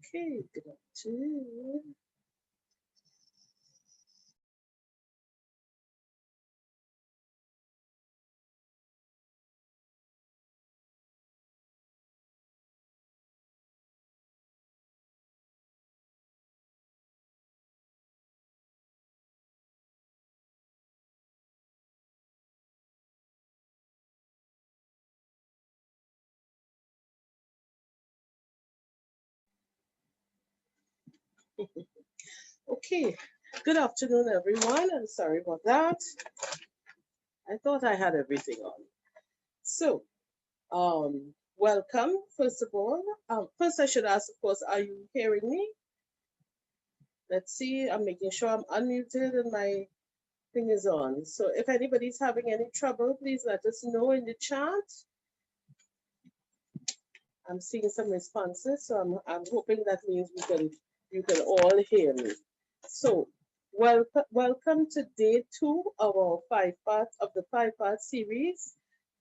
Okay, good afternoon. Okay, good afternoon, everyone. I'm sorry about that. I thought I had everything on. So, welcome, first of all. First, I should ask, of course, are you hearing me? Let's see, I'm making sure I'm unmuted and my thing is on. So, if anybody's having any trouble, please let us know in the chat. I'm seeing some responses, so I'm hoping that means you can all hear me. So, welcome to day 2 of our the 5-part series,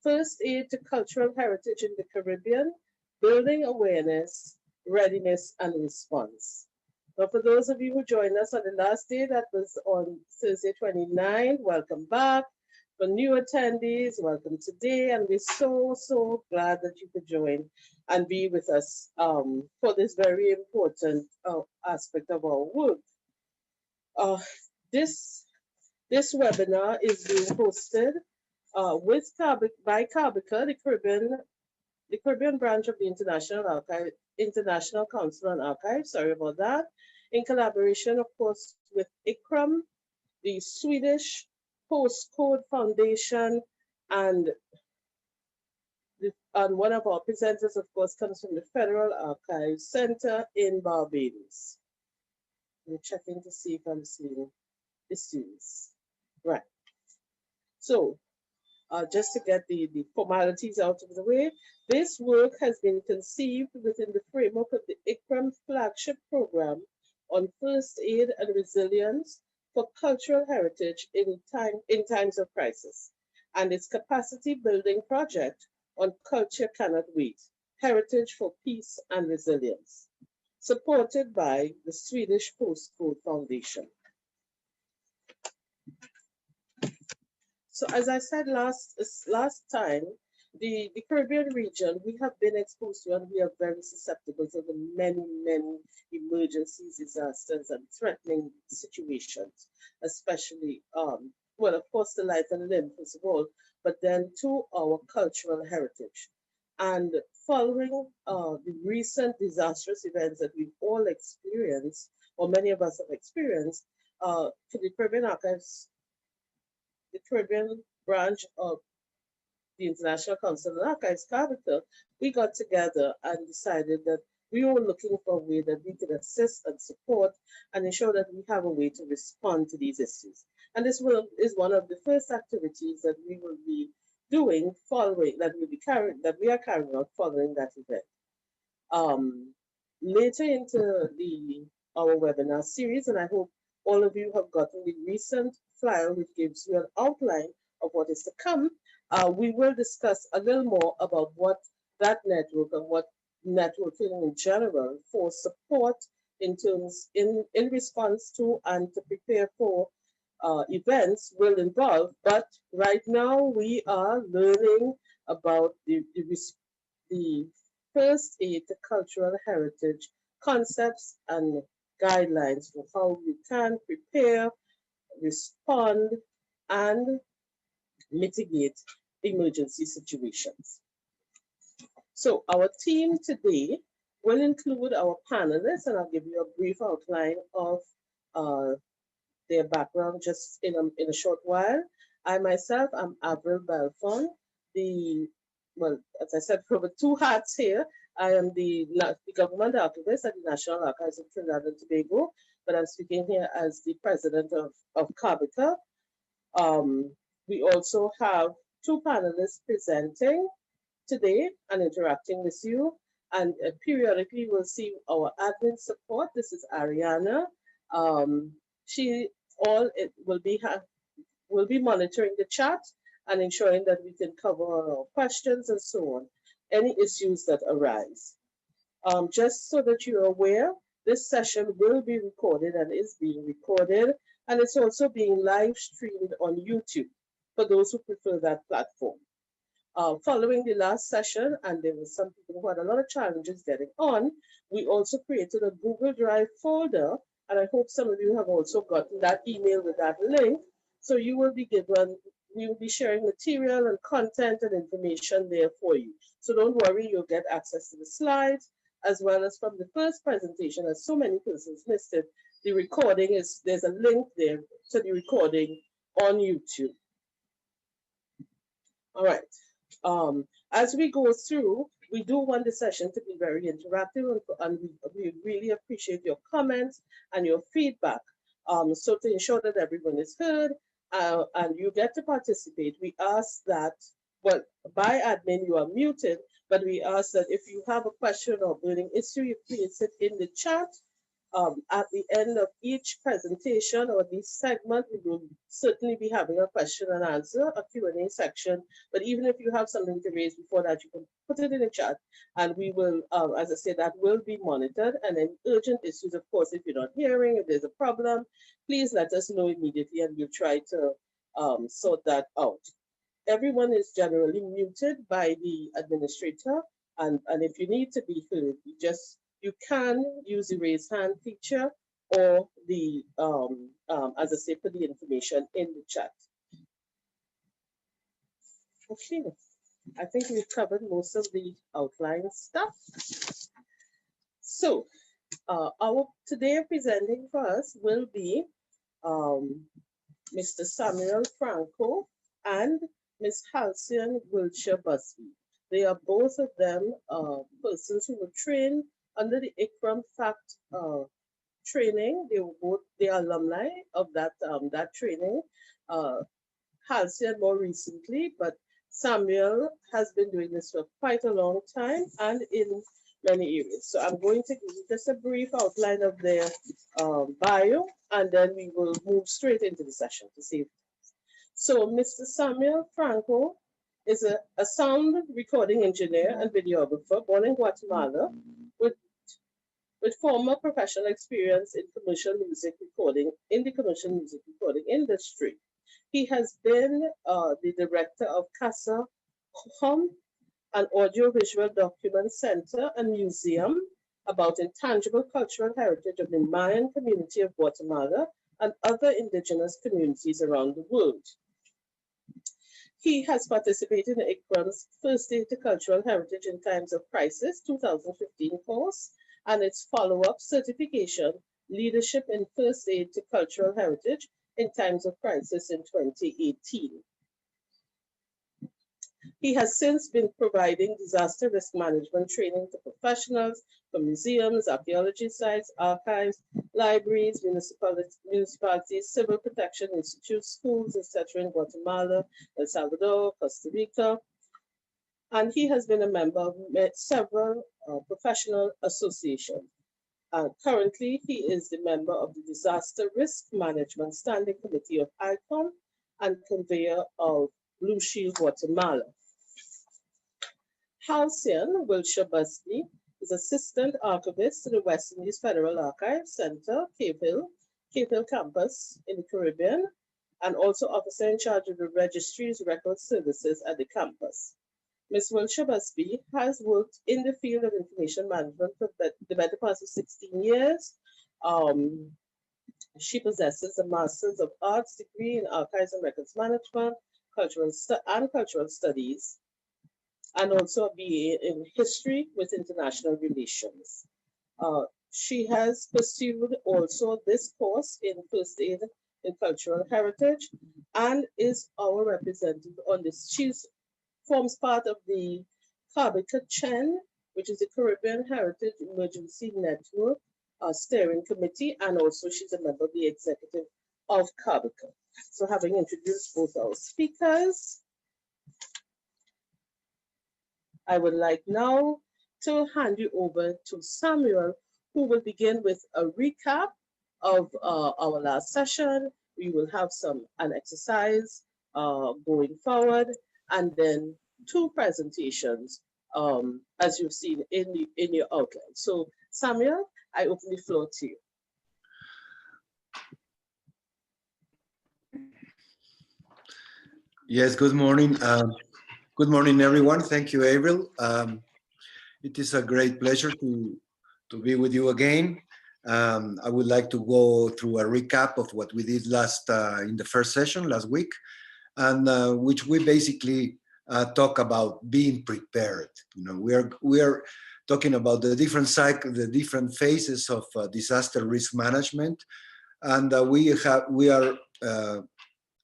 First Aid to Cultural Heritage in the Caribbean, Building Awareness, Readiness and Response. But for those of you who joined us on the last day, that was on Thursday 29, welcome back. For new attendees, welcome today, and we're so glad that you could join and be with us for this very important aspect of our work. This webinar is being hosted by CABICA, the Caribbean branch of the International Council on Archives, sorry about that, in collaboration, of course, with ICCROM, the Swedish Postcode Foundation, and one of our presenters, of course, comes from the Federal Archives Center in Barbados. I'm checking to see if I'm seeing the students. Right. So, just to get the formalities out of the way, this work has been conceived within the framework of the ICCROM flagship program on first aid and resilience for cultural heritage in times of crisis, and its capacity building project on Culture Cannot Wait, Heritage for Peace and Resilience, supported by the Swedish Postcode Foundation. So as I said last time, the Caribbean region, we have been exposed to and we are very susceptible to the many emergencies, disasters, and threatening situations, especially, well, of course, the life and limb, first of all, but then to our cultural heritage. And following the recent disastrous events that we've all experienced, or many of us have experienced, for the Caribbean Archives, the Caribbean branch of the International Council on Archives, CABICA, we got together and decided that we were looking for a way that we could assist and support and ensure that we have a way to respond to these issues. And this is one of the first activities that we will be doing following, that we are carrying out following that event. Later into our webinar series, and I hope all of you have gotten the recent flyer which gives you an outline of what is to come, we will discuss a little more about what that network and what networking in general for support in response to and to prepare for events will involve. But right now we are learning about the first aid to cultural heritage concepts and guidelines for how we can prepare, respond, and mitigate emergency situations. So our team today will include our panelists, and I'll give you a brief outline of their background just in a short while. I myself am Avril Belfon, well, as I said, for 2 hats here. I am the government archivist at the National Archives of Trinidad and Tobago, but I'm speaking here as the president of CABICA. We also have 2 panelists presenting today and interacting with you, and periodically we'll see our admin support. This is Ariana. She will be monitoring the chat and ensuring that we can cover our questions and so on, any issues that arise. Just so that you're aware, this session will be recorded and is being recorded, and it's also being live streamed on YouTube for those who prefer that platform. Following the last session, and there were some people who had a lot of challenges getting on, we also created a Google Drive folder, and I hope some of you have also gotten that email with that link. So you will be given, we will be sharing material and content and information there for you. So don't worry, you'll get access to the slides, as well as from the first presentation, as so many persons missed it, the recording is, there's a link there to the recording on YouTube. All right. As we go through, we do want the session to be very interactive, and we really appreciate your comments and your feedback. So to ensure that everyone is heard and you get to participate, we ask that, well, by admin, you are muted, but we ask that if you have a question or burning issue, you place it in the chat. At the end of each presentation or this segment, we will certainly be having a question and answer, a Q&A section. But even if you have something to raise before that, you can put it in the chat, and we will, as I said, that will be monitored. And then urgent issues, of course, if you're not hearing, if there's a problem, please let us know immediately, and we'll try to sort that out. Everyone is generally muted by the administrator, and if you need to be heard, you can use the raise hand feature or the, as I say, put the information in the chat. Okay, I think we've covered most of the outline stuff. So our today presenting for us will be Mr. Samuel Franco and Ms. Halcyon Wiltshire Busby. They are both of them persons who were trained under the ICCROM FACT training. They were both the alumni of that training. Halcyon more recently, but Samuel has been doing this for quite a long time and in many areas. So I'm going to give you just a brief outline of their bio, and then we will move straight into the session to see. So Mr. Samuel Franco is a sound recording engineer and videographer born in Guatemala with former professional experience in commercial music recording, in the commercial music recording industry. He has been the director of ICCROM, an audiovisual document center and museum about intangible cultural heritage of the Mayan community of Guatemala and other indigenous communities around the world. He has participated in ICCROM's First Aid to Cultural Heritage in Times of Crisis 2015 course and its follow-up certification, Leadership in First Aid to Cultural Heritage in Times of Crisis in 2018. He has since been providing disaster risk management training to professionals for museums, archaeology sites, archives, libraries, municipalities, civil protection institutes, schools, etc. in Guatemala, El Salvador, Costa Rica. And he has been a member of several professional associations. Currently, he is the member of the Disaster Risk Management Standing Committee of ICCROM and conveyor of Blue Shield Guatemala. Halcyon Wiltshire Busby is Assistant Archivist to the West Indies Federal Archive Center, Cave Hill campus in the Caribbean, and also Officer in charge of the Registry's Record Services at the campus. Ms. Wiltshire Busby has worked in the field of information management for the better part of 16 years. She possesses a Master's of Arts degree in Archives and Records Management, Cultural Studies, and also a BA in History with International Relations. She has pursued also this course in First Aid in Cultural Heritage and is our representative on this. She forms part of the Carbica Chen, which is the Caribbean Heritage Emergency Network Steering Committee, and also she's a member of the executive of Carbica. So having introduced both our speakers, I would like now to hand you over to Samuel, who will begin with a recap of our last session. We will have an exercise going forward, and then two presentations as you've seen in your outline. So Samuel, I open the floor to you. Yes, good morning. Good morning, everyone. Thank you, Avril. It is a great pleasure to be with you again. I would like to go through a recap of what we did in the first session last week, and which we basically talk about being prepared. You know, we are talking about the different phases of disaster risk management, and we are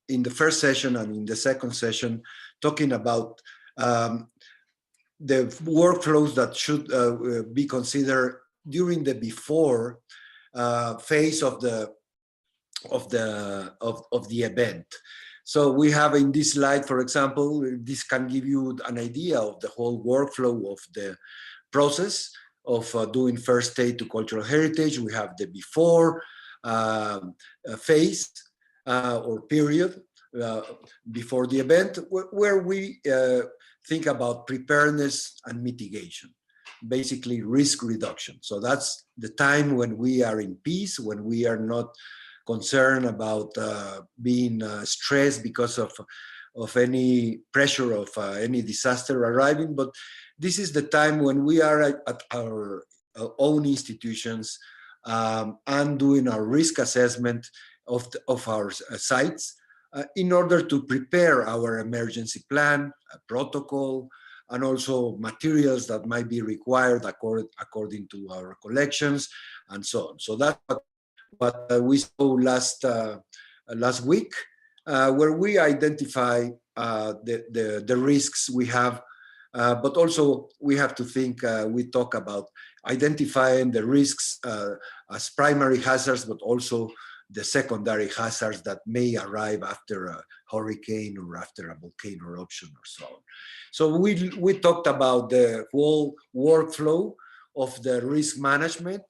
in the first session and in the second session talking about the workflows that should be considered during the before phase of the event. So we have in this slide, for example, this can give you an idea of the whole workflow of the process of doing first aid to cultural heritage. We have the before phase or period before the event, where we think about preparedness and mitigation, basically risk reduction. So that's the time when we are in peace, when we are not concerned about being stressed because of any pressure of any disaster arriving. But this is the time when we are at our own institutions and doing our risk assessment of our sites in order to prepare our emergency plan, a protocol, and also materials that might be required according to our collections and so on. So that's what we saw last week, where we identify the risks we have, but also we have to think, we talk about identifying the risks as primary hazards, but also the secondary hazards that may arrive after a hurricane or after a volcano eruption or so on. So we talked about the whole workflow of the risk management,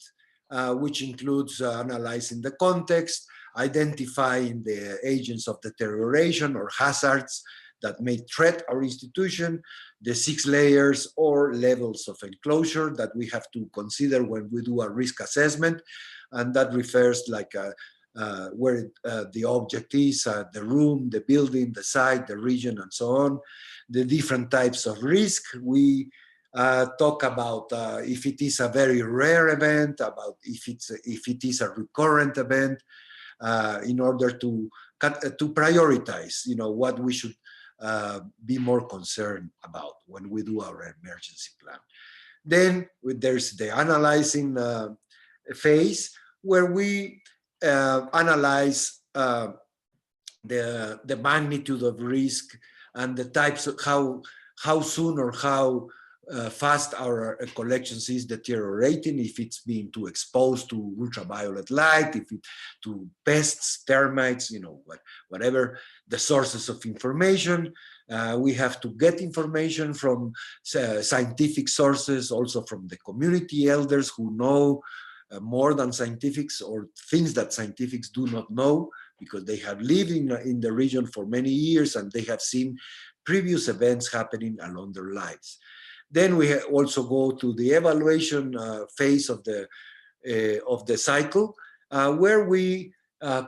which includes analyzing the context, identifying the agents of deterioration or hazards that may threat our institution, the 6 layers or levels of enclosure that we have to consider when we do a risk assessment. And that refers like where the object is, the room, the building, the site, the region, and so on. The different types of risk. We talk about if it is a very rare event, about if it is a recurrent event, in order to prioritize, you know, what we should be more concerned about when we do our emergency plan. Then there's the analyzing phase, where we analyze the magnitude of risk and the types of how soon or how fast our collections is deteriorating, if it's being too exposed to ultraviolet light, to pests, termites, you know, whatever the sources of information. We have to get information from scientific sources, also from the community elders who know more than scientifics, or things that scientifics do not know, because they have lived in the region for many years and they have seen previous events happening along their lives. Then we also go to the evaluation phase of the cycle, where we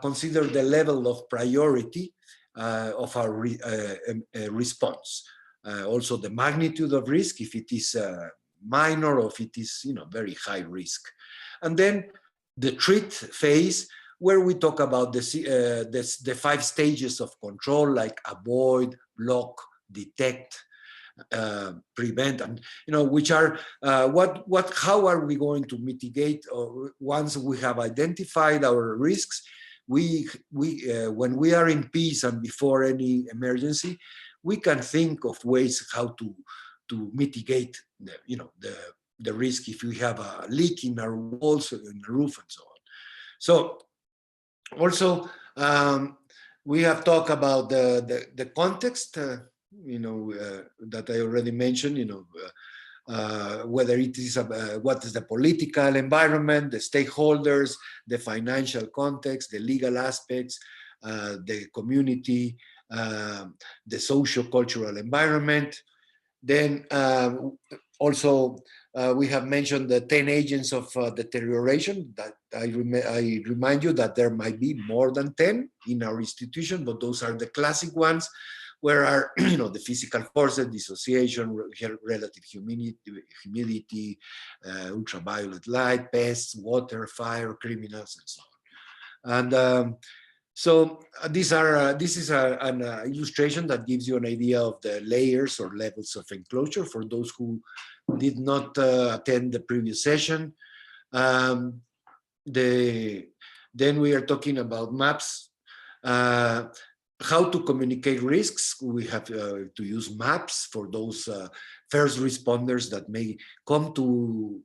consider the level of priority of our response. Also the magnitude of risk, if it is minor or if it is, you know, very high risk. And then the treat phase, where we talk about the 5 stages of control, like avoid, block, detect, prevent, and, you know, which are how are we going to mitigate once we have identified our risks. When we are in peace and before any emergency, we can think of ways how to mitigate the risk if we have a leak in our walls, in the roof, and so on. So also we have talked about the context, that I already mentioned, whether it is what is the political environment, the stakeholders, the financial context, the legal aspects, the community, the socio-cultural environment, Then also we have mentioned the 10 agents of deterioration. That I remind you that there might be more than 10 in our institution, but those are the classic ones, where are the physical forces, dissociation, relative humidity, ultraviolet light, pests, water, fire, criminals, and so on. And so this is an illustration that gives you an idea of the layers or levels of enclosure for those who did not attend the previous session. Then we are talking about maps. How to communicate risks. We have to use maps for those first responders that may come to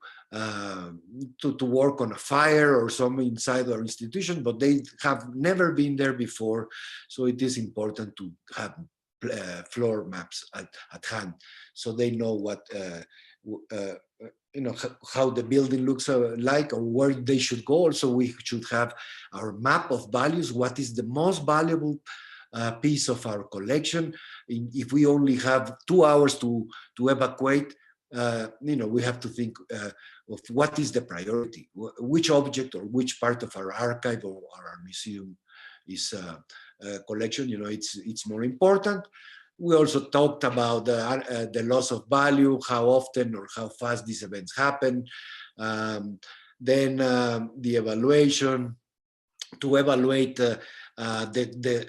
work on a fire or something inside our institution, but they have never been there before. So it is important to have floor maps at hand, so they know what how the building looks like, or where they should go. Also, we should have our map of values. What is the most valuable piece of our collection? If we only have 2 hours to evacuate, we have to think of what is the priority, which object or which part of our archive or our museum is collection. It's more important. We also talked about the loss of value, how often or how fast these events happen. Then the evaluation, to evaluate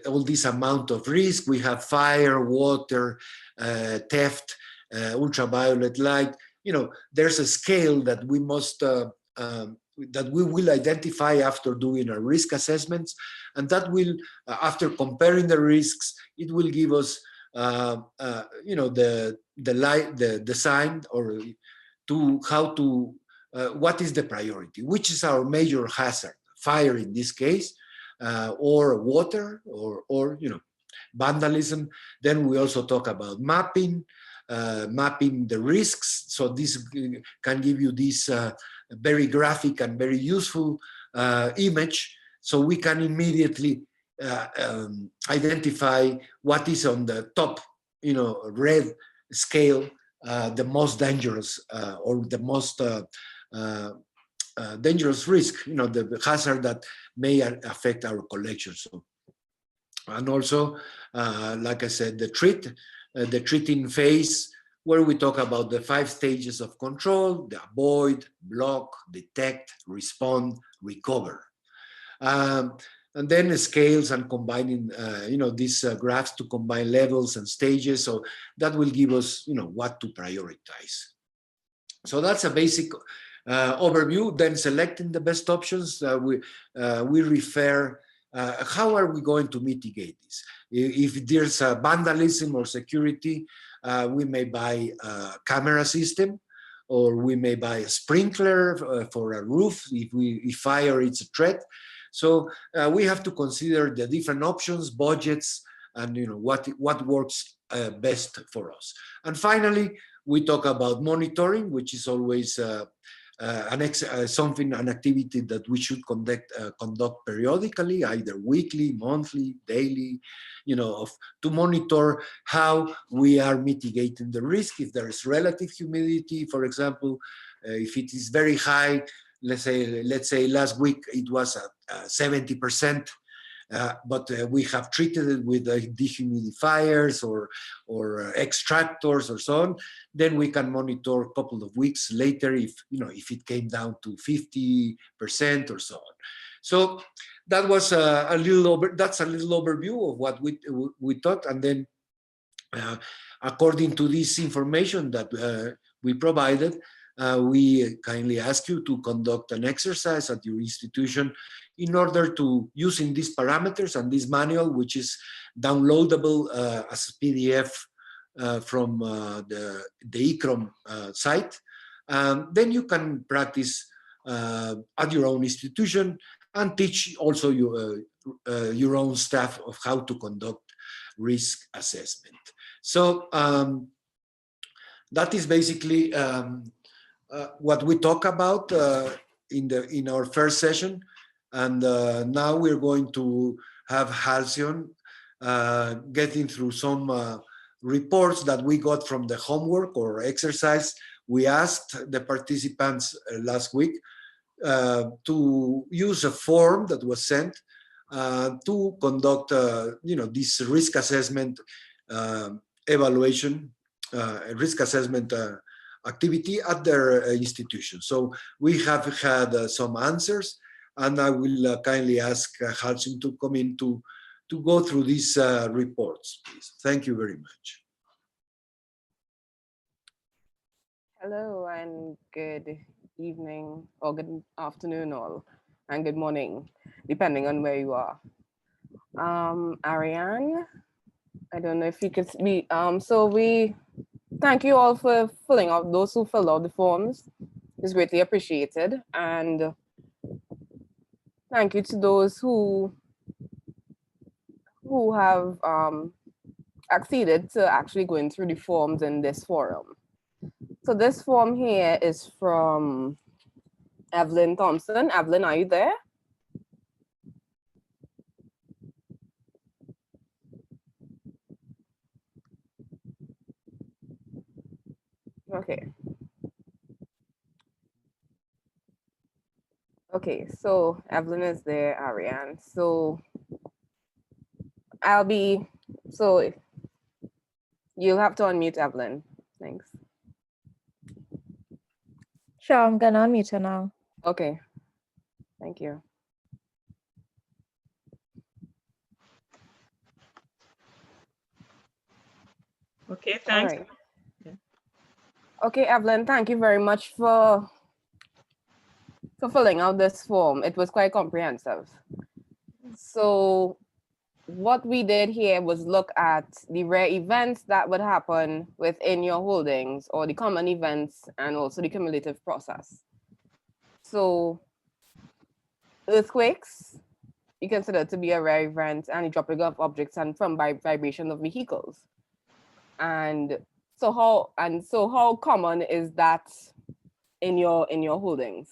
all this amount of risk. We have fire, water, theft, ultraviolet light. There's a scale that we must that we will identify after doing our risk assessments, and that will, after comparing the risks, it will give us the design, or to how to what is the priority, which is our major hazard, fire in this case, or water, or vandalism. Then we also talk about mapping the risks. So this can give you this very graphic and very useful image, so we can immediately identify what is on the top, red scale, the most dangerous or the most dangerous risk, the hazard that may affect our collection. So, and also, like I said, the treating phase, where we talk about the 5 stages of control: the avoid, block, detect, respond, recover. And then scales and combining, these graphs to combine levels and stages. So that will give us, what to prioritize. So that's a basic overview. Then selecting the best options, we refer, how are we going to mitigate this? If there's a vandalism or security, we may buy a camera system, or we may buy a sprinkler for a roof if fire is a threat. So we have to consider the different options, budgets, and what works best for us. And finally, we talk about monitoring, which is always an activity that we should conduct periodically, either weekly, monthly, daily, to monitor how we are mitigating the risk. If there is relative humidity, for example, if it is very high, let's say last week it was at 70%, but we have treated it with dehumidifiers or extractors or so on, then we can monitor a couple of weeks later if it came down to 50% or so on. So that was a little overview of what we thought. And then according to this information that we provided, we kindly ask you to conduct an exercise at your institution in order to, using these parameters and this manual, which is downloadable as a PDF from the ICCROM site. Then you can practice at your own institution and teach also your own staff of how to conduct risk assessment. So that is basically what we talk about in our first session. And now we're going to have Halcyon getting through some reports that we got from the homework or exercise. We asked the participants last week to use a form that was sent to conduct, this risk assessment evaluation, risk assessment activity at their institution. So we have had some answers, and I will kindly ask Hudson to come in to go through these reports, please. Thank you very much. Hello and good evening or good afternoon all, and good morning, depending on where you are. Ariane, I don't know if you could speak. So we thank you all for filling out, those who filled out the forms. It's greatly appreciated. And thank you to those who have acceded to actually going through the forms in this forum. So this form here is from Evelyn Thompson. Evelyn, are you there? Okay. Okay, so Evelyn is there, Ariane. So you'll have to unmute Evelyn. Thanks. Sure, I'm gonna unmute her now. Okay, thank you. Okay, thanks. All right. Okay, Evelyn, thank you very much for filling out this form. It was quite comprehensive. So what we did here was look at the rare events that would happen within your holdings, or the common events, and also the cumulative process. So earthquakes, you consider to be a rare event, and the dropping of objects and from vibration of vehicles. And so how common is that in your holdings?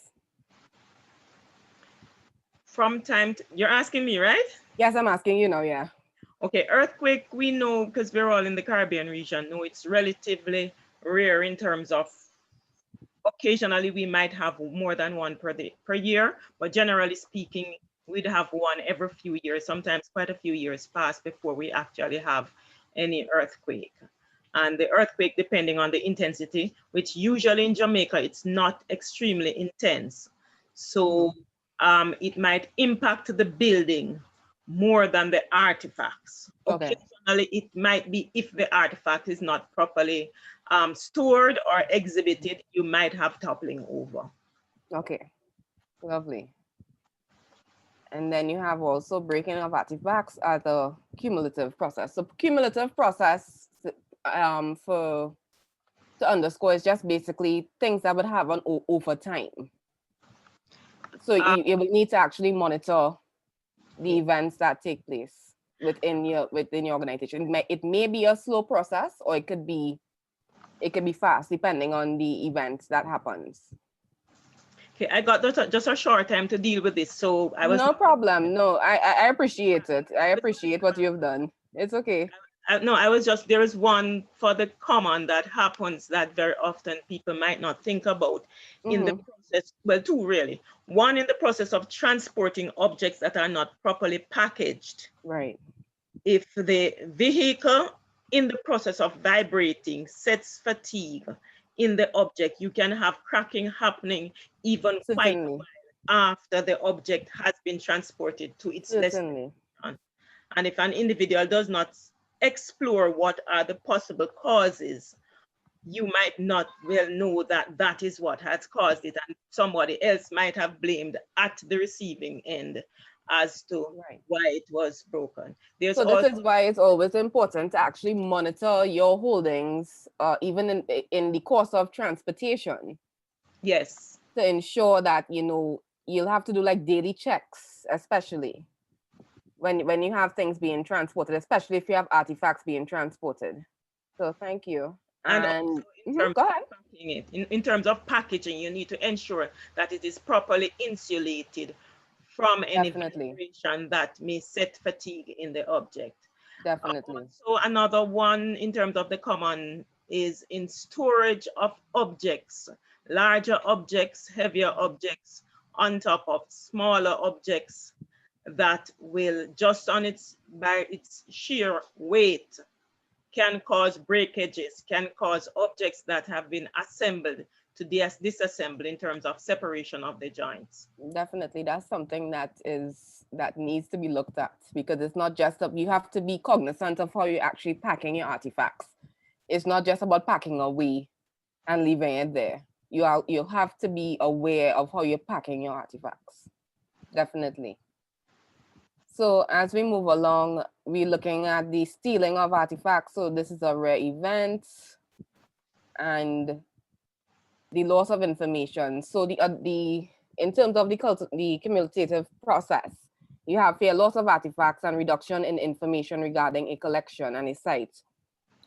From time to, you're asking me, right? Yes, I'm asking you now, yeah. Okay, earthquake, we know, because we're all in the Caribbean region, no, it's relatively rare in terms of occasionally we might have more than one per year, but generally speaking, we'd have one every few years, sometimes quite a few years pass before we actually have any earthquake. And the earthquake, depending on the intensity, which usually in Jamaica, it's not extremely intense. So it might impact the building more than the artifacts. Okay. Occasionally, it might be if the artifact is not properly stored or exhibited, you might have toppling over. Okay, lovely. And then you have also breaking of artifacts as a cumulative process. So cumulative process, to underscore, is just basically things that would happen over time. So you will need to actually monitor the events that take place within your organization. It may be a slow process, or it could be fast, depending on the event that happens. Okay, I got just a short time to deal with this, so I was no problem. No, I appreciate it. I appreciate what you've done. It's okay. No, I was just, there is one for the common that happens that very often people might not think about in the process. Well, two really. One, in the process of transporting objects that are not properly packaged. Right. If the vehicle in the process of vibrating sets fatigue in the object, you can have cracking happening even quite a while after the object has been transported to its destination. And if an individual does not explore what are the possible causes, you might not well know that that is what has caused it, and somebody else might have blamed at the receiving end as to why it was broken. So this is why it's always important to actually monitor your holdings, even in the course of transportation. Yes. To ensure that, you'll have to do like daily checks, especially when you have things being transported, especially if you have artifacts being transported. So thank you. And go ahead. In terms of packaging, you need to ensure that it is properly insulated from any vibration that may set fatigue in the object. Definitely. So another one in terms of the common is in storage of objects, larger objects, heavier objects on top of smaller objects that will just on its by its sheer weight can cause breakages, can cause objects that have been assembled to disassemble in terms of separation of the joints. Definitely, that's something that needs to be looked at, because it's not just you have to be cognizant of how you're actually packing your artifacts. It's not just about packing away and leaving it there. You have to be aware of how you're packing your artifacts. Definitely. So as we move along, we're looking at the stealing of artifacts. So this is a rare event, and the loss of information. So in terms of the cumulative process, you have here loss of artifacts and reduction in information regarding a collection and a site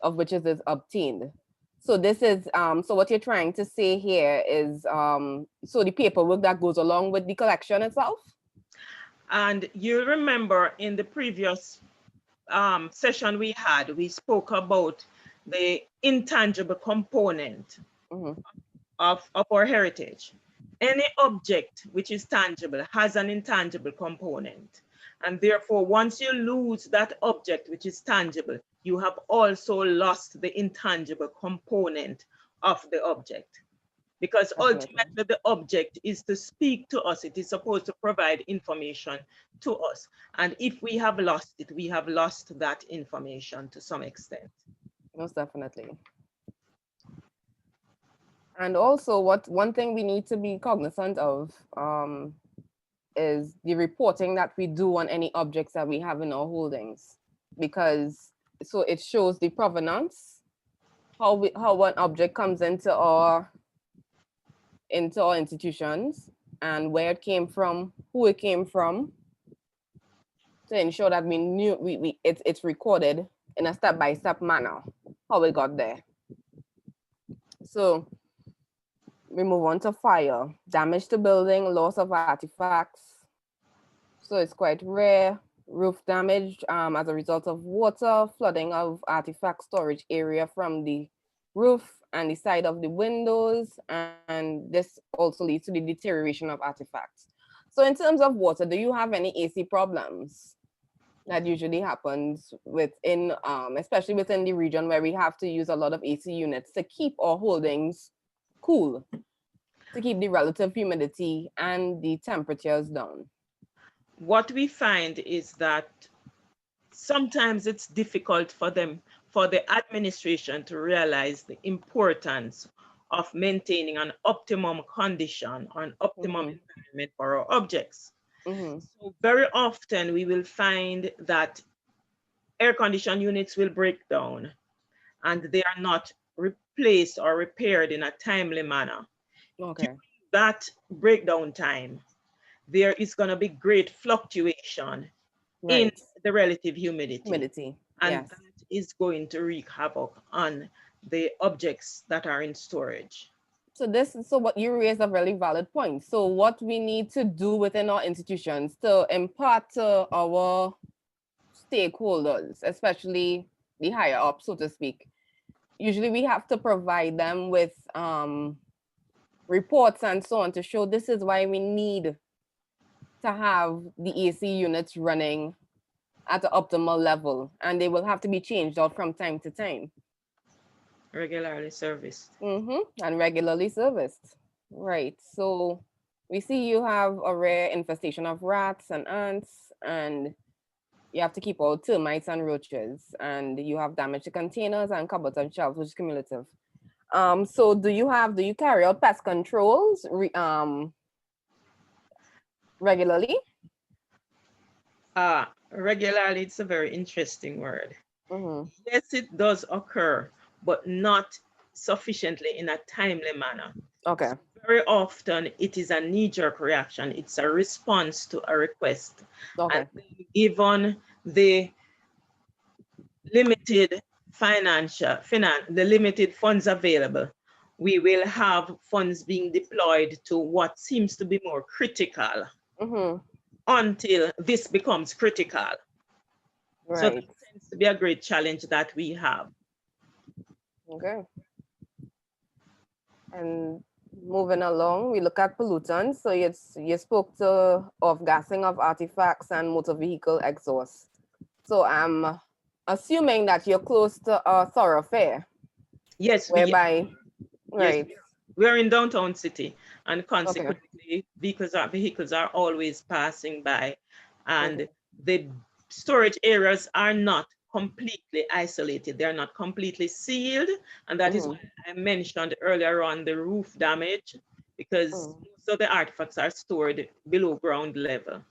of which it is obtained. So this is so what you're trying to say here is so the paperwork that goes along with the collection itself. And you remember in the previous session we had, we spoke about the intangible component of our heritage. Any object which is tangible has an intangible component. And therefore, once you lose that object which is tangible, you have also lost the intangible component of the object. Because ultimately the object is to speak to us. It is supposed to provide information to us. And if we have lost it, we have lost that information to some extent. Most definitely. And also one thing we need to be cognizant of is the reporting that we do on any objects that we have in our holdings, because so it shows the provenance, how one object comes into our institutions and where it came from, who it came from, to ensure that we knew it's recorded in a step-by-step manner how it got there. So we move on to fire, damage to building, loss of artifacts. So it's quite rare. Roof damage as a result of water, flooding of artifact storage area from the roof and the side of the windows, and this also leads to the deterioration of artifacts. So in terms of water, do you have any AC problems that usually happens within, especially within the region where we have to use a lot of AC units to keep our holdings cool, to keep the relative humidity and the temperatures down? What we find is that sometimes it's difficult for the administration to realize the importance of maintaining an optimum condition or an optimum environment for our objects. So very often we will find that air conditioned units will break down and they are not replaced or repaired in a timely manner. During that breakdown time, there is going to be great fluctuation in the relative humidity. And that is going to wreak havoc on the objects that are in storage. So what you raised a really valid point. So what we need to do within our institutions to impart to our stakeholders, especially the higher up, so to speak, usually we have to provide them with reports and so on to show this is why we need to have the AC units running at the optimal level, and they will have to be changed out from time to time. Regularly serviced. And regularly serviced. Right. So we see you have a rare infestation of rats and ants, and you have to keep out termites and roaches, and you have damage to containers and cupboards and shelves, which is cumulative. So do you carry out pest controls regularly? Regularly, it's a very interesting word. Yes, it does occur, but not sufficiently in a timely manner. So very often it is a knee-jerk reaction. It's a response to a request. And given the limited the limited funds available, we will have funds being deployed to what seems to be more critical until this becomes critical. So tends to be a great challenge that we have. Okay. And moving along, we look at pollutants. So you spoke to of gassing of artifacts and motor vehicle exhaust. So I'm assuming that you're close to a thoroughfare, Yes, whereby, yes, right? we're in downtown city, and Okay. consequently, vehicles are always passing by, and the storage areas are not completely isolated. They're not completely sealed, and that is why I mentioned earlier on the roof damage, because most of the artifacts are stored below ground level,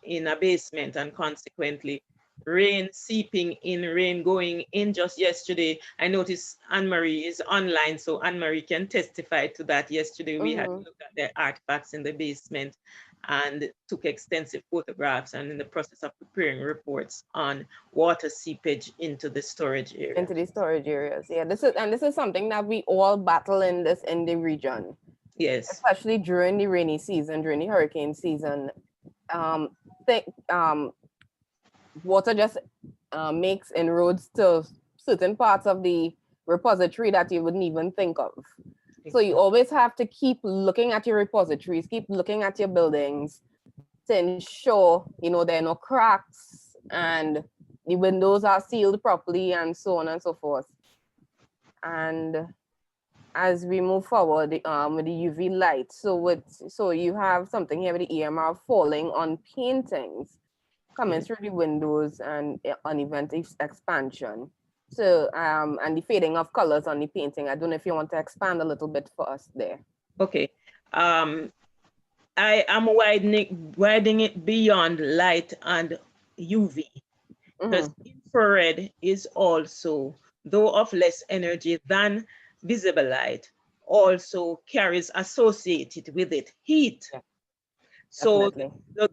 in a basement, and consequently, rain seeping in, rain going in. Just yesterday, I noticed Anne-Marie is online, so Anne-Marie can testify to that. Yesterday, we had looked at the artifacts in the basement and took extensive photographs, and in the process of preparing reports on water seepage into the storage area. Into the storage areas. Yeah, this is something that we all battle in the region. Yes. Especially during the rainy season, during the hurricane season. Water just makes inroads to certain parts of the repository that you wouldn't even think of. So you always have to keep looking at your repositories, keep looking at your buildings to ensure, there are no cracks and the windows are sealed properly and so on and so forth. And as we move forward with the UV light, so you have something here with the EMR falling on paintings coming through the windows and uneven expansion. So and the fading of colors on the painting. I don't know if you want to expand a little bit for us there. Okay. I am widening it beyond light and UV, because infrared is also, though of less energy than visible light, also carries associated with it heat. Yeah. So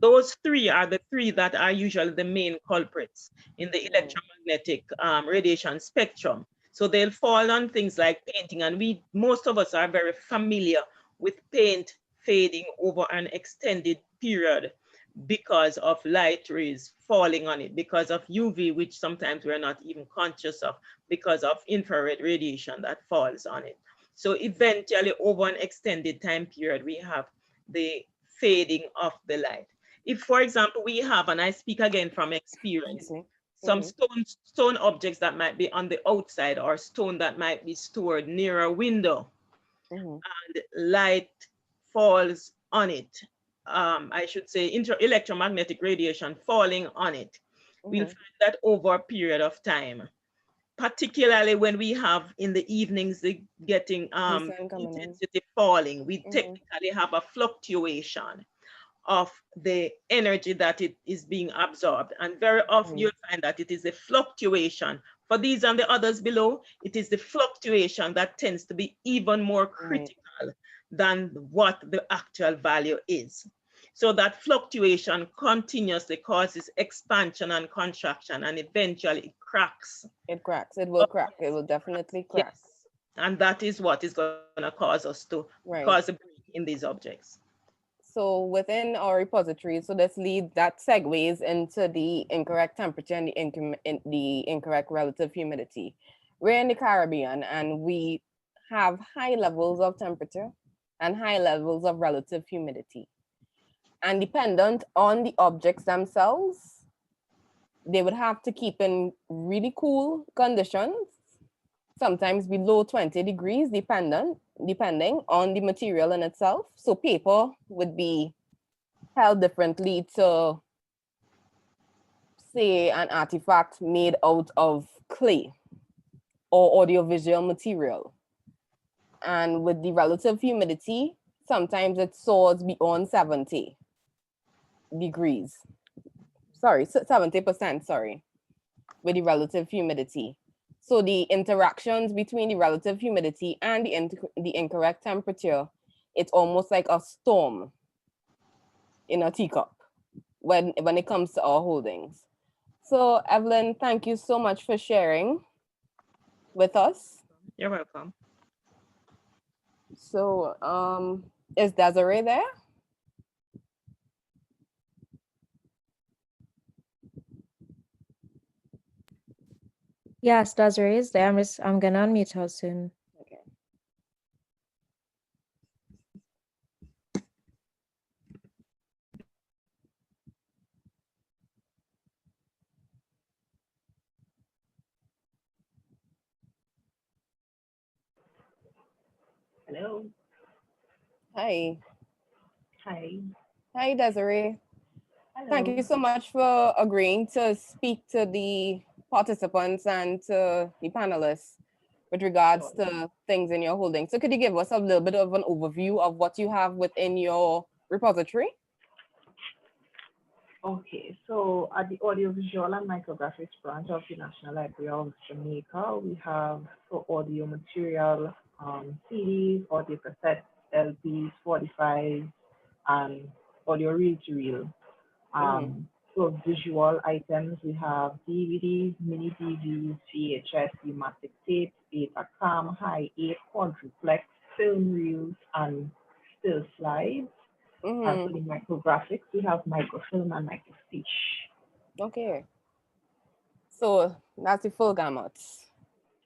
those three are the three that are usually the main culprits in the electromagnetic radiation spectrum. So they'll fall on things like painting, and most of us are very familiar with paint fading over an extended period because of light rays falling on it, because of UV, which sometimes we're not even conscious of, because of infrared radiation that falls on it. So eventually, over an extended time period, we have the fading of the light. If, for example, we have, and I speak again from experience, some stone objects that might be on the outside, or stone that might be stored near a window, and light falls on it, I should say electromagnetic radiation falling on it, we'll find that over a period of time, particularly when we have in the evenings the getting intensity falling, we technically have a fluctuation of the energy that it is being absorbed. And very often you'll find that it is the fluctuation. For these and the others below, it is the fluctuation that tends to be even more critical than what the actual value is. So that fluctuation continuously causes expansion and contraction, and eventually it cracks. It cracks. It will crack. It will definitely crack. Yes. And that is what is going to cause us to cause a break in these objects. So within our repository, so that segues into the incorrect temperature and the incorrect relative humidity. We're in the Caribbean, and we have high levels of temperature and high levels of relative humidity. And dependent on the objects themselves, they would have to keep in really cool conditions, sometimes below 20 degrees, depending on the material in itself. So paper would be held differently to, say, an artifact made out of clay or audiovisual material. And with the relative humidity, sometimes it soars beyond 70 degrees. Sorry, 70%, sorry, with the relative humidity. So the interactions between the relative humidity and the incorrect temperature, it's almost like a storm in a teacup when it comes to our holdings. So Evelyn, thank you so much for sharing with us. You're welcome. So is Desiree there? Yes, Desiree is there. I'm gonna unmute her soon. Okay. Hello. Hi. Hi. Hi, Desiree. Thank Hello. you so much for agreeing to speak to the participants and to the panelists with regards Sure. to things in your holding. So could you give us a little bit of an overview of what you have within your repository? Okay, so at the audiovisual and micrographics branch of the National Library of Jamaica, we have for audio material, CDs, audio cassettes, LPs, 45, and audio reel-to-reel. For visual items, we have DVDs, mini DVDs, VHS, pneumatic tapes, Betacam, high 8, quadruplex, film reels, and still slides. For the micrographics, we have microfilm and microfiche. Okay. So that's the full gamut.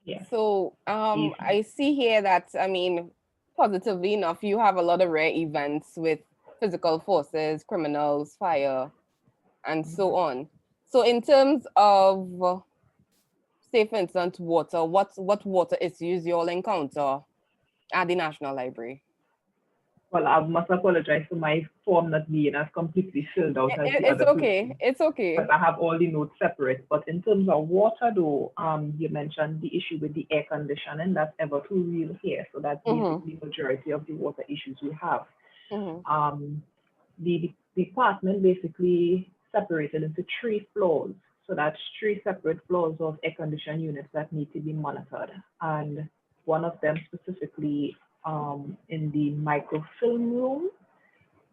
Yes. So I see here that, I mean, positively enough, you have a lot of rare events with physical forces, criminals, fire, and so on. So in terms of, say for instance, water, what water issues you all encounter at the National Library? Well, I must apologize for my form not being as completely filled out as the It's other okay, person, it's okay. but I have all the notes separate. But in terms of water, though, you mentioned the issue with the air conditioning. That's ever too real here. So that's basically the majority of the water issues we have. The department basically separated into 3 floors. So that's 3 separate floors of air conditioning units that need to be monitored. And one of them specifically in the microfilm room,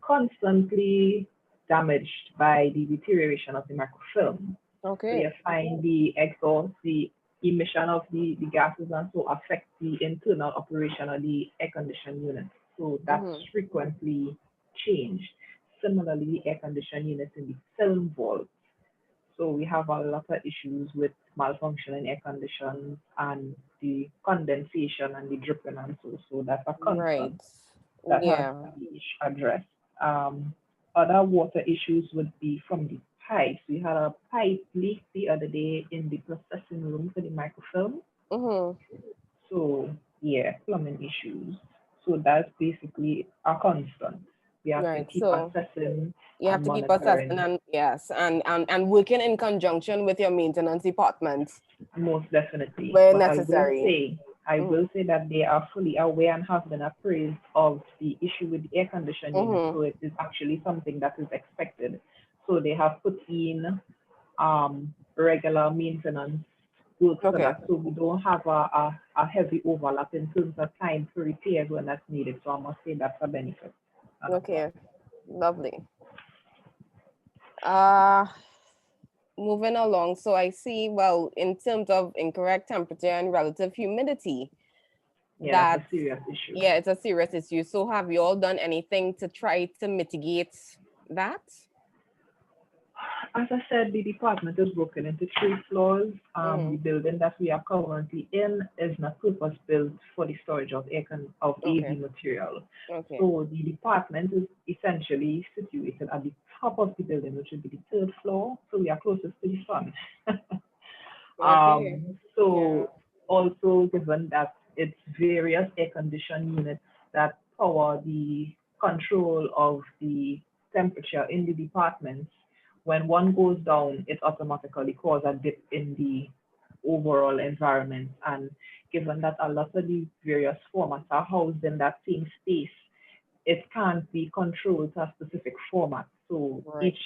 constantly damaged by the deterioration of the microfilm. Okay. So you find the exhaust, the emission of the gases and so affect the internal operation of the air conditioning unit. So that's frequently changed. Similarly, the air conditioning units in the film vault. So we have a lot of issues with malfunctioning air conditions and the condensation and the dripping and so. So that's a concern that has to be addressed. Other water issues would be from the pipes. We had a pipe leak the other day in the processing room for the microfilm. So yeah, plumbing issues. So that's basically a constant. We have to keep assessing. You have to keep assessing and yes, and working in conjunction with your maintenance department. Most definitely. Where but necessary. I will say that they are fully aware and have been appraised of the issue with the air conditioning unit. So it is actually something that is expected. So they have put in regular maintenance work for that. So we don't have a heavy overlap in terms of time for repairs when that's needed. So I must say that's a benefit. Okay, lovely. Moving along, so I see, well, in terms of incorrect temperature and relative humidity, that's a serious issue. Yeah, it's a serious issue. So have you all done anything to try to mitigate that? As I said, the department is broken into 3 floors. The building that we are currently in is not purpose-built for the storage of AV material. So the department is essentially situated at the top of the building, which would be the 3rd floor. So we are closest to the sun. Also, given that it's various air conditioning units that power the control of the temperature in the departments, when one goes down, it automatically causes a dip in the overall environment. And given that a lot of the various formats are housed in that same space, it can't be controlled to a specific format. So each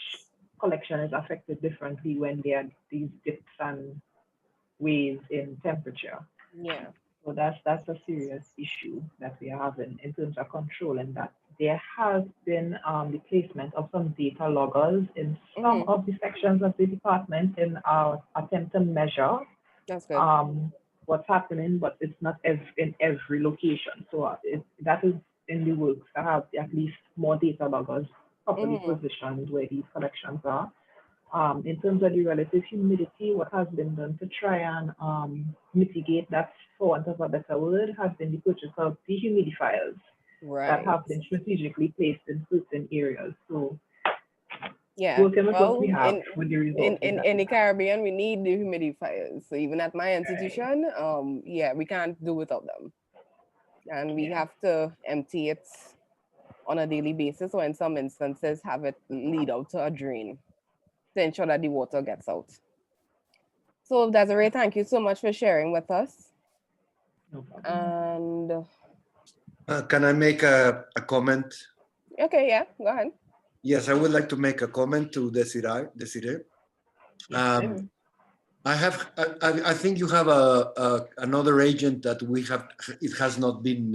collection is affected differently when there are these dips and waves in temperature. Yeah. So that's a serious issue that we are having in terms of controlling that. There has been the placement of some data loggers in some of the sections of the department in our attempt to measure what's happening, but it's not in every location. So that is in the works to have at least more data loggers properly positioned where these collections are. In terms of the relative humidity, what has been done to try and mitigate that, for want of a better word, has been the purchase of dehumidifiers that Right. have been strategically placed in certain areas. So Yeah. working with what we Well, have with the results. in the Caribbean, we need the humidifiers. So even at my institution, yeah, we can't do without them. And we Yeah. have to empty it on a daily basis, or in some instances, have it lead out to a drain to ensure that the water gets out. So Desiree, thank you so much for sharing with us. No problem. And Can I make a comment? okay, yeah, go ahead. Yes, I would like to make a comment to Desiree. I think you have another agent that we have. It has not been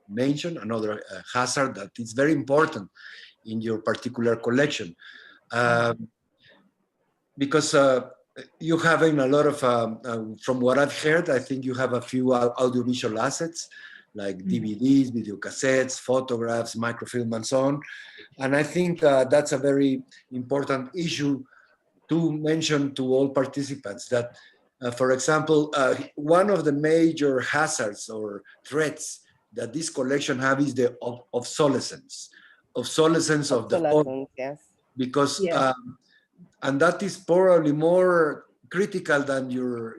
mentioned. Another hazard that is very important in your particular collection, because you having a lot of. From what I've heard, I think you have a few audiovisual assets like DVDs, video cassettes, photographs, microfilm, and so on. And I think that's a very important issue to mention to all participants that, for example, one of the major hazards or threats that this collection have is the obsolescence of the whole, Obsolescence, yes. because Yeah. and that is probably more critical than your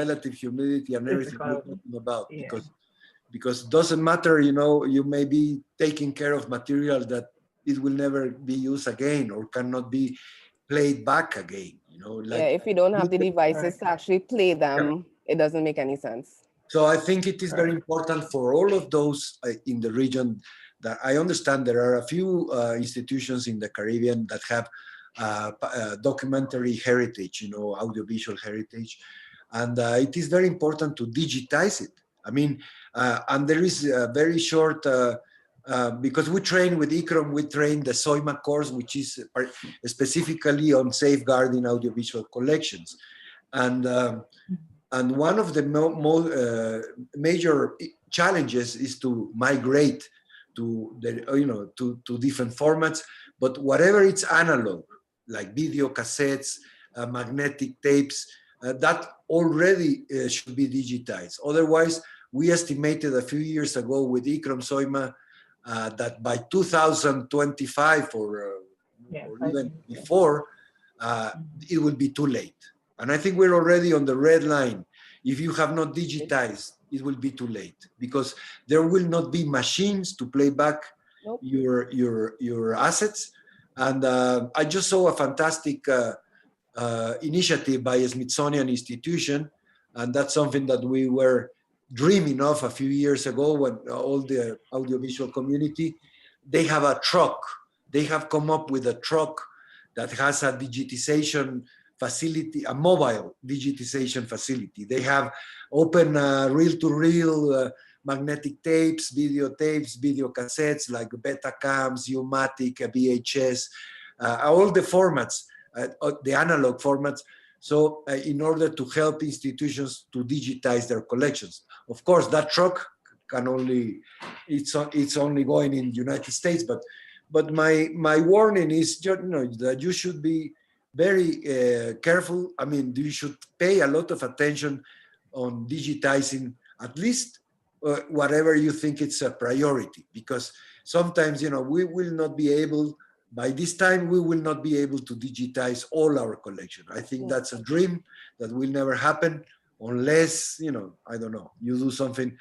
relative humidity and everything you're Physical. talking about, Yeah. because it doesn't matter, you may be taking care of material that it will never be used again or cannot be played back again, Yeah, like. if you don't have the devices to actually play them, it doesn't make any sense. So I think it is very important for all of those in the region that I understand there are a few institutions in the Caribbean that have documentary heritage, audiovisual heritage. And it is very important to digitize it. I mean, and there is a very short, because we train with ICCROM, we train the SOIMA course, which is specifically on safeguarding audiovisual collections. And one of the major challenges is to migrate to to different formats. But whatever it's analog, like video cassettes, magnetic tapes, that already should be digitized. Otherwise, we estimated a few years ago with ICCROM SOIMA that by 2025 or even before, it will be too late. And I think we're already on the red line. If you have not digitized, it will be too late, because there will not be machines to play back your assets. And I just saw a fantastic initiative by a Smithsonian institution, and that's something that we were dreaming of a few years ago when all the audiovisual community, they have a truck. They have come up with a truck that has a digitization facility, a mobile digitization facility. They have open reel-to-reel magnetic tapes, video cassettes like Betacams, U-matic, VHS, all the formats, the analog formats. So in order to help institutions to digitize their collections. Of course, that truck can only, it's only going in the United States, but my warning is, that you should be very careful. I mean, you should pay a lot of attention on digitizing at least whatever you think it's a priority, because sometimes, we will not be able, by this time, we will not be able to digitize all our collection. I think that's a dream that will never happen unless, I don't know, you do something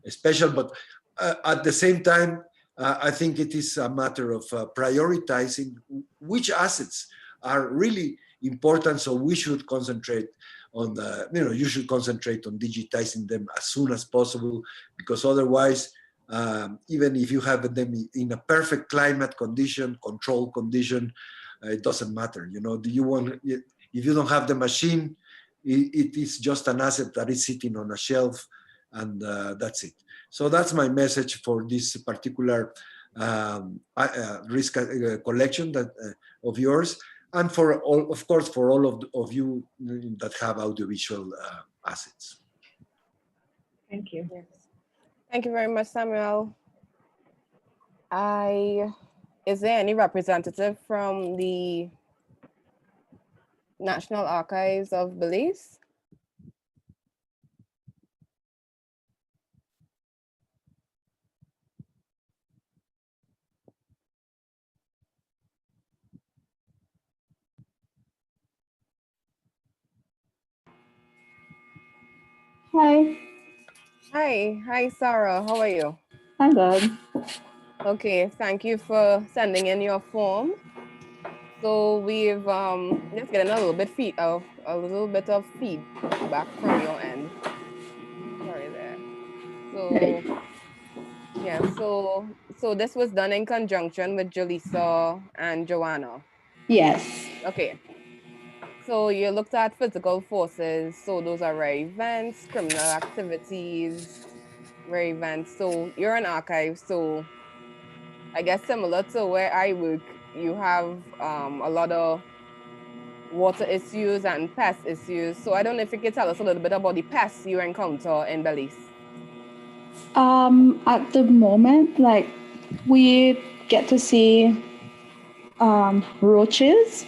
special. But at the same time, I think it is a matter of prioritizing which assets are really important. So we should concentrate on you should concentrate on digitizing them as soon as possible, because otherwise, even if you have them in a perfect climate condition, control condition, it doesn't matter. Do you want, if you don't have the machine, it is just an asset that is sitting on a shelf, and that's it. So that's my message for this particular risk collection of yours, and for all, of course, for all of you that have audiovisual assets. Thank you. Yes. Thank you very much, Samuel. Is there any representative from the National Archives of Belize. Hi, Hi, Sarah. How are you? I'm good. Okay, thank you for sending in your form. So we've just getting a little bit of feedback from your end. Sorry there. Right. So yeah, so this was done in conjunction with Jaleesa and Joanna. Yes. Okay. So you looked at physical forces. So those are rare events, criminal activities, rare events. So you're an archive. So I guess similar to where I work, you have a lot of water issues and pest issues. So I don't know if you could tell us a little bit about the pests you encounter in Belize. At the moment, like we get to see roaches,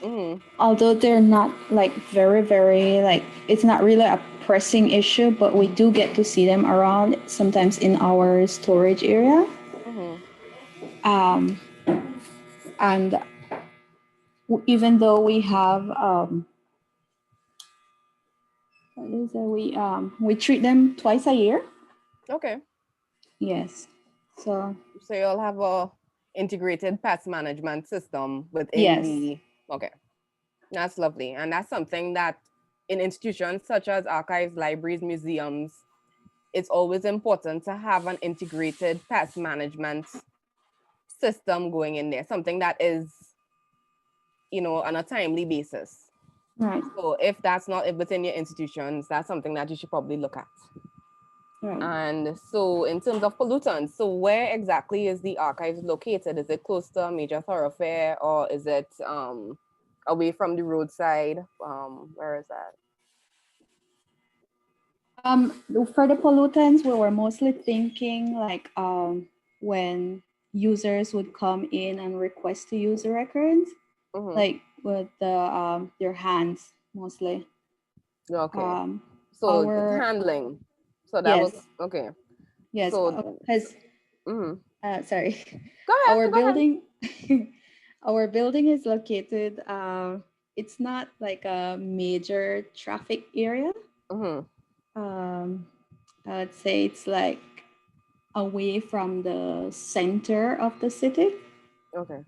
Mm-hmm. although they're not like very like it's not really a pressing issue, but we do get to see them around sometimes in our storage area. Mm-hmm. Um, and even though we have what is it? We treat them twice a year. Okay. Yes. So So you'll have a integrated pest management system within yes. the, okay. That's lovely. And that's something that in institutions such as archives, libraries, museums, it's always important to have an integrated pest management system going in there, something that is, on a timely basis. Right. So if that's not within your institutions, that's something that you should probably look at. Right. And so in terms of pollutants, so where exactly is the archives located? Is it close to a major thoroughfare or is it away from the roadside? Where is that? For the pollutants, we were mostly thinking like when users would come in and request to use the records, Mm-hmm. like with their hands mostly. Okay. So Our handling. So that was yes, okay. yes, So has mhm. sorry, Go our ahead, go ahead. building, our building is located. It's not like a major traffic area. Mm-hmm. I'd say it's like away from the center of the city. Okay.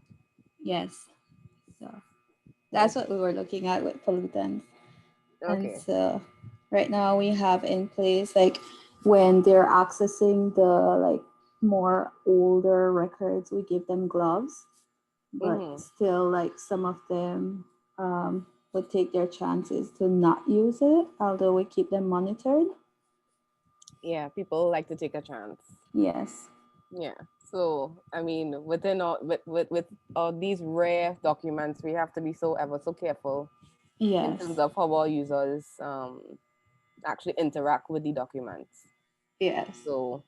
Yes. So that's what we were looking at with pollutants. And Okay. so right now we have in place like when they're accessing the like more older records, we give them gloves, but Mm-hmm. still like some of them would take their chances to not use it, although we keep them monitored. Yeah, people like to take a chance. Yes. Yeah. So I mean, within all with all these rare documents, we have to be so ever so careful in Yes. terms of how our users actually interact with the documents. Yes. So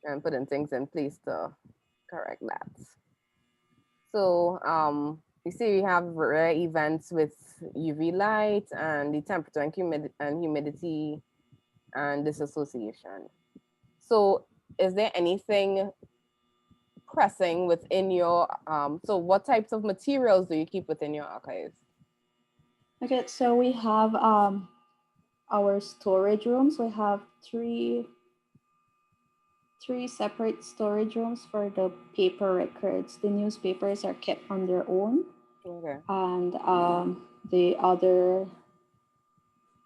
and putting things in place to correct that. So you see we have rare events with UV light and the temperature and humidity and disassociation. So is there anything pressing within your, so what types of materials do you keep within your archives? Okay, so we have our storage rooms. We have three separate storage rooms for the paper records. The newspapers are kept on their own, Okay. and the other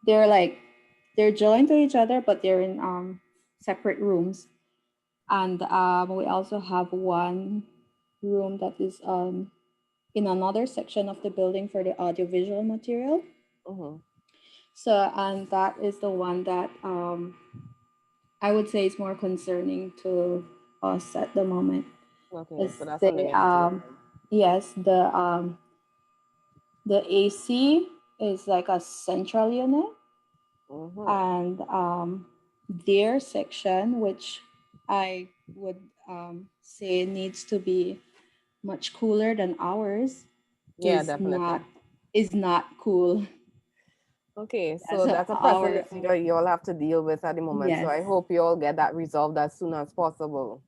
they're joined to each other, but they're in separate rooms. And we also have one room that is in another section of the building for the audiovisual material. Mm-hmm. So, and that is the one that I would say is more concerning to us at the moment. Okay, so that's They, something you have to look at. yes, the AC is like a central unit, Mm-hmm. and their section, which I would say needs to be much cooler than ours, Yeah, is definitely. is not cool. Okay, so that's a our, precedent you all have to deal with at the moment. So I yes, hope you all get that resolved as soon as possible.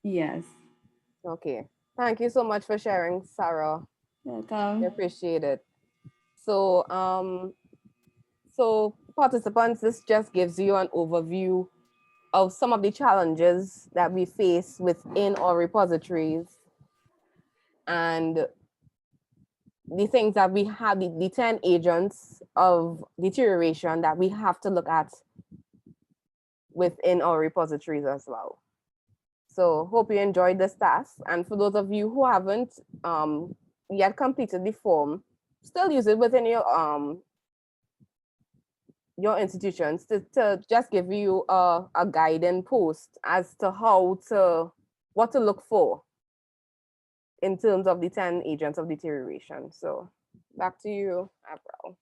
yes. Okay, thank you so much for sharing, Sarah. I Welcome. appreciate it. So, so participants, this just gives you an overview of some of the challenges that we face within our repositories and the things that we have, the 10 agents of deterioration that we have to look at within our repositories as well. So hope you enjoyed this task. And for those of you who haven't yet completed the form, still use it within your institutions to just give you a guiding post as to what to look for in terms of the 10 agents of deterioration. So back to you, April.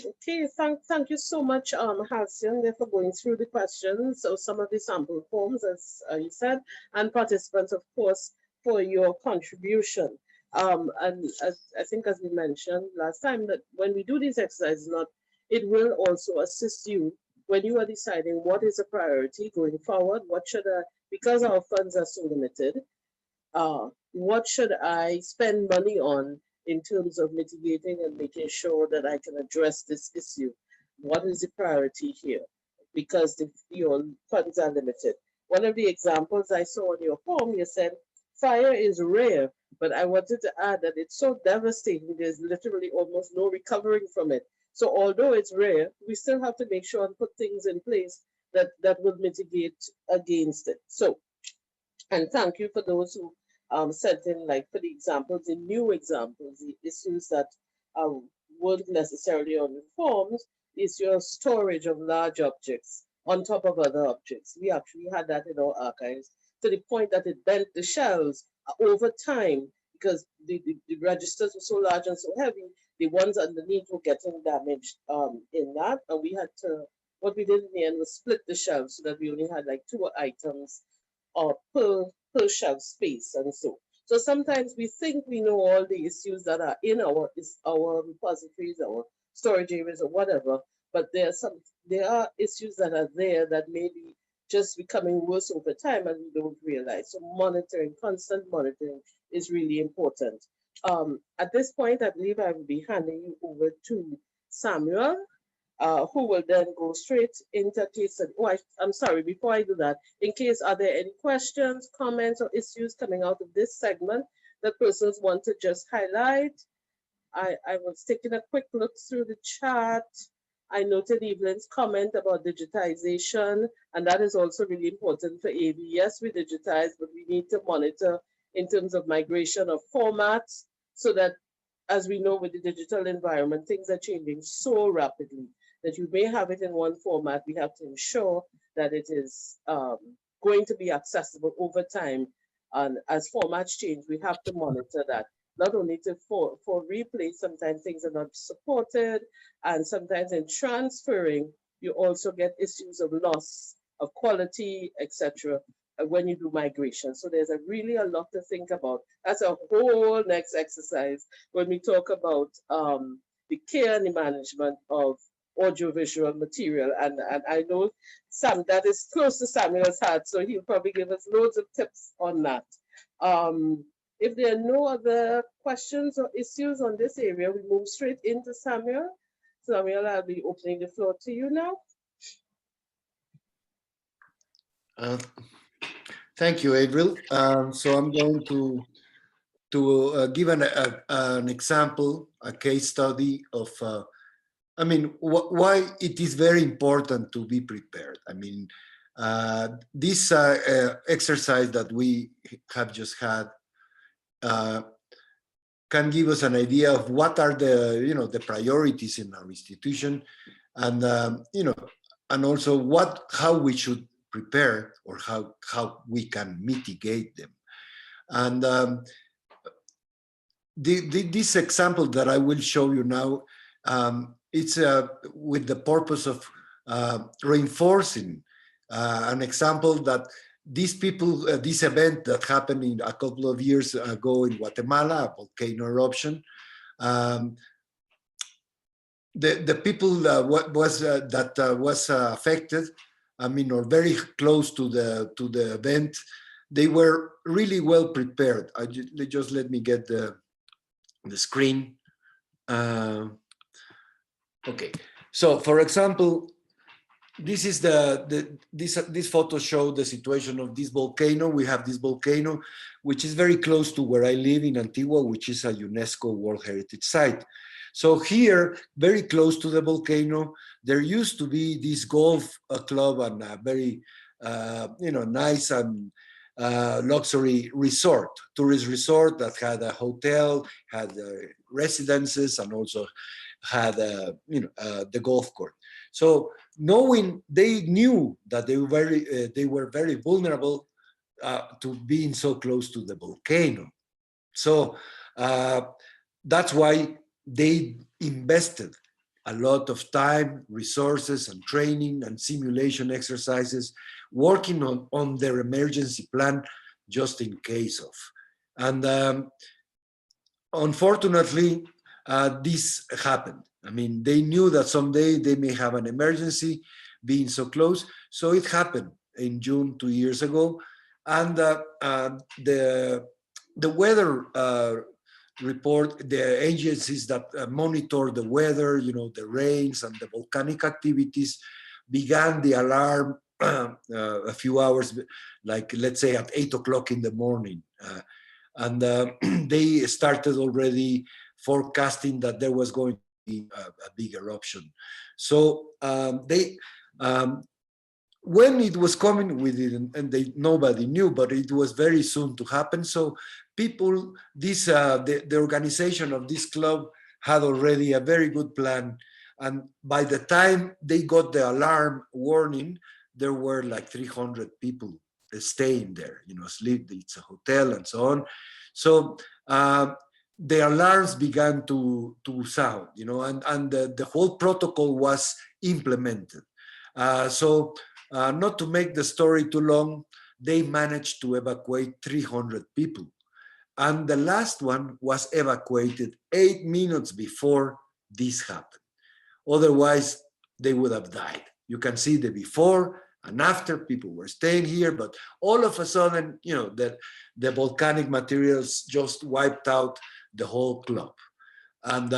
Okay, thank you so much, Halcyon, for going through the questions, so some of the sample forms, as you said, and participants, of course, for your contribution. And I think, as we mentioned last time, that when we do these exercises, it will also assist you when you are deciding what is a priority going forward. What should because our funds are so limited, what should I spend money on in terms of mitigating and making sure that I can address this issue? What is the priority here? Because your funds are limited. One of the examples I saw on your form, you said fire is rare, but I wanted to add that it's so devastating, there's literally almost no recovering from it. So although it's rare, we still have to make sure and put things in place that will mitigate against it. So, and thank you for those who sent in, like, for the examples, the new examples, the issues that weren't necessarily on the forms, is your storage of large objects on top of other objects. We actually had that in our archives to the point that it bent the shelves over time because the registers were so large and so heavy, the ones underneath were getting damaged in that. And we had to, what we did in the end was split the shelves so that we only had like 2 items per shelf space and so. So sometimes we think we know all the issues that are in our repositories, our storage areas or whatever, but there are issues that are there that may be just becoming worse over time and we don't realize. So monitoring, constant monitoring is really important. At this point, I believe I will be handing you over to Samuel, who will then go straight into case study. Oh, I'm sorry, before I do that, in case, are there any questions, comments, or issues coming out of this segment that persons want to just highlight? I was taking a quick look through the chat. I noted Evelyn's comment about digitization, and that is also really important for AV. Yes, we digitize, but we need to monitor in terms of migration of formats so that, as we know with the digital environment, things are changing so rapidly that you may have it in one format. We have to ensure that it is going to be accessible over time. And as formats change, we have to monitor that. Not only for replay, sometimes things are not supported, and sometimes in transferring, you also get issues of loss of quality, etc. when you do migration. So there's really a lot to think about. That's a whole next exercise when we talk about the care and the management of audiovisual material. And I know Sam, that is close to Samuel's heart, so he'll probably give us loads of tips on that. If there are no other questions or issues on this area, we move straight into Samuel. Samuel, I'll be opening the floor to you now. Thank you, April. So I'm going to give an example, a case study of, I mean, why it is very important to be prepared. I mean, this exercise that we have just had can give us an idea of what are the priorities in our institution, and and also how we should prepare or how we can mitigate them. And this example that I will show you now it's with the purpose of reinforcing an example that these people, this event that happened a couple of years ago in Guatemala, a volcano eruption, the people that was affected, I mean, or very close to the event, they were really well prepared. Just let me get the screen. Okay, so for example, this is this photo show the situation of this volcano. We have this volcano, which is very close to where I live in Antigua, which is a UNESCO World Heritage Site. So here, very close to the volcano, there used to be this golf club and a very, nice and luxury resort, tourist resort that had a hotel, had residences, and also had, the golf court. So they knew that they were very vulnerable to being so close to the volcano. So that's why they invested a lot of time, resources, and training and simulation exercises, working on their emergency plan just in case of. And unfortunately, this happened. I mean, they knew that someday they may have an emergency being so close. So it happened in June 2 years ago. And the weather report, the agencies that monitor the weather, the rains and the volcanic activities, began the alarm a few hours, like let's say at 8 o'clock in the morning. And they started already forecasting that there was going to be a big eruption. So when it was coming, we didn't, and nobody knew, but it was very soon to happen. So people, the organization of this club had already a very good plan. And by the time they got the alarm warning, there were like 300 people staying there, sleep, it's a hotel and so on. So the alarms began to sound, and the whole protocol was implemented. So not to make the story too long, they managed to evacuate 300 people. And the last one was evacuated 8 minutes before this happened. Otherwise, they would have died. You can see the before and after. People were staying here, but all of a sudden, the volcanic materials just wiped out the whole club. And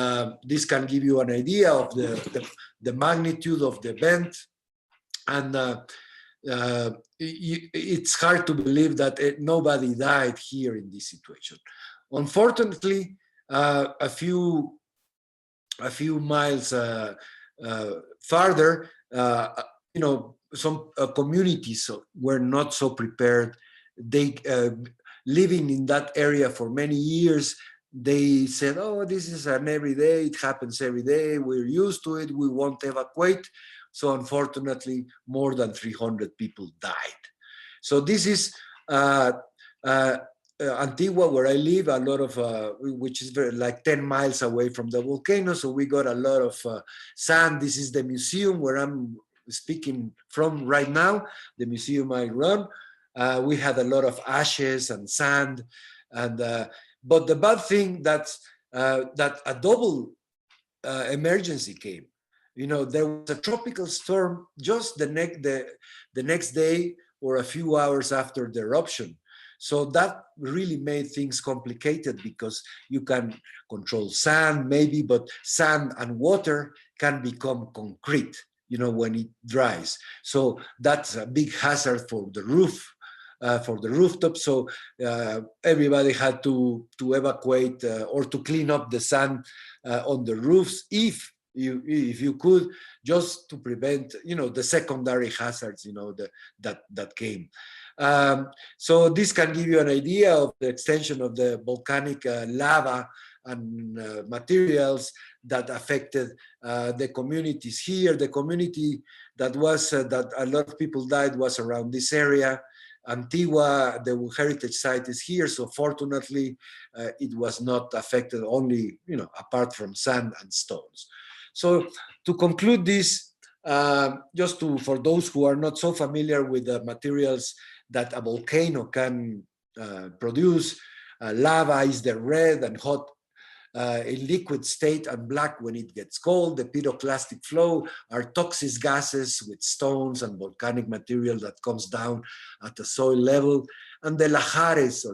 this can give you an idea of the magnitude of the event. And it's hard to believe that nobody died here in this situation. Unfortunately, a few miles farther, some communities were not so prepared. They living in that area for many years, they said, oh, this is an everyday, it happens every day, we're used to it, we won't evacuate. So unfortunately, more than 300 people died. So this is Antigua, where I live, a lot of, which is like 10 miles away from the volcano. So we got a lot of sand. This is the museum where I'm speaking from right now, the museum I run. We had a lot of ashes and sand. And but the bad thing that a double emergency came. There was a tropical storm just the next day or a few hours after the eruption. So that really made things complicated, because you can control sand maybe, but sand and water can become concrete, when it dries. So that's a big hazard for the roof, for the rooftop. So everybody had to evacuate or to clean up the sand on the roofs if you could, just to prevent, the secondary hazards, that came. So this can give you an idea of the extension of the volcanic lava and materials that affected the communities here. The community that a lot of people died was around this area. Antigua, the heritage site is here, so fortunately it was not affected, only, apart from sand and stones. So to conclude this, for those who are not so familiar with the materials that a volcano can produce, lava is the red and hot in liquid state and black when it gets cold. The pyroclastic flow are toxic gases with stones and volcanic material that comes down at the soil level. And the lahares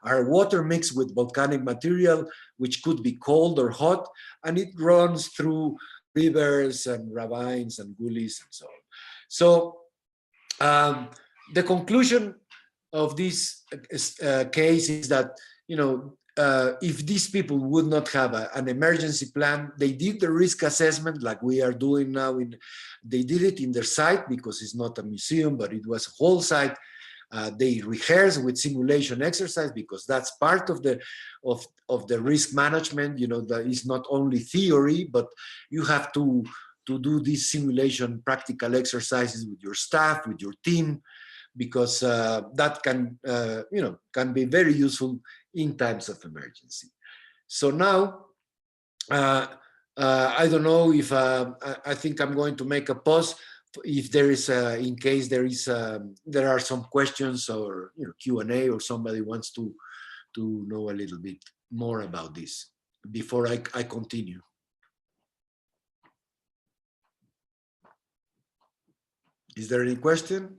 are water mixed with volcanic material, which could be cold or hot, and it runs through rivers and ravines and gullies and so on. So the conclusion of this case is that, if these people would not have an emergency plan, they did the risk assessment like we are doing now. They did it in their site because it's not a museum, but it was a whole site. They rehearse with simulation exercise because that's part of the risk management. That is not only theory, but you have to do these simulation practical exercises with your staff, with your team, because that can be very useful in times of emergency. So now, I don't know if I think I'm going to make a pause. If there is, in case there are some questions or Q&A, or somebody wants to know a little bit more about this before I continue. Is there any question?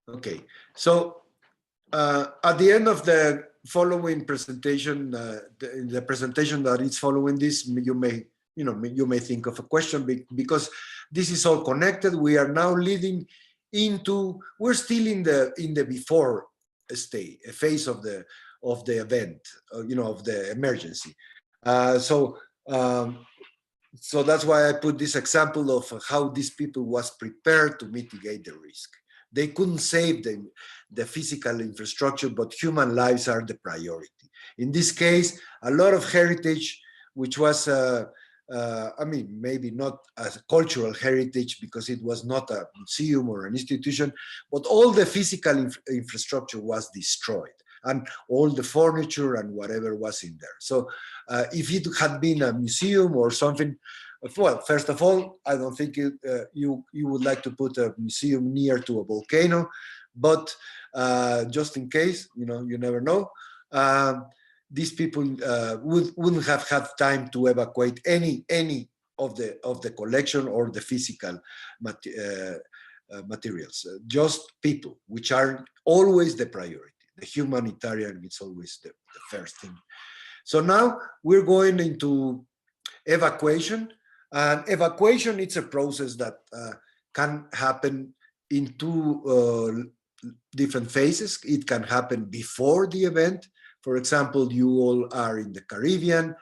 Okay, so at the end of the following presentation, the presentation that is following this, you may think of a question, because this is all connected. We are now leading into, we're still in the before phase of the event, of the emergency. So that's why I put this example of how these people was prepared to mitigate the risk. They couldn't save the physical infrastructure, but human lives are the priority. In this case, a lot of heritage, which was, maybe not a cultural heritage because it was not a museum or an institution, but all the physical infrastructure was destroyed, and all the furniture and whatever was in there. So if it had been a museum or something, well, first of all, I don't think you would like to put a museum near to a volcano, but just in case, you never know. These people wouldn't have had time to evacuate any of the collection or the physical materials. Just people, which are always the priority. The humanitarian is always the first thing. So now we're going into evacuation. And evacuation, it's a process that can happen in two different phases. It can happen before the event. For example, you all are in the Caribbean,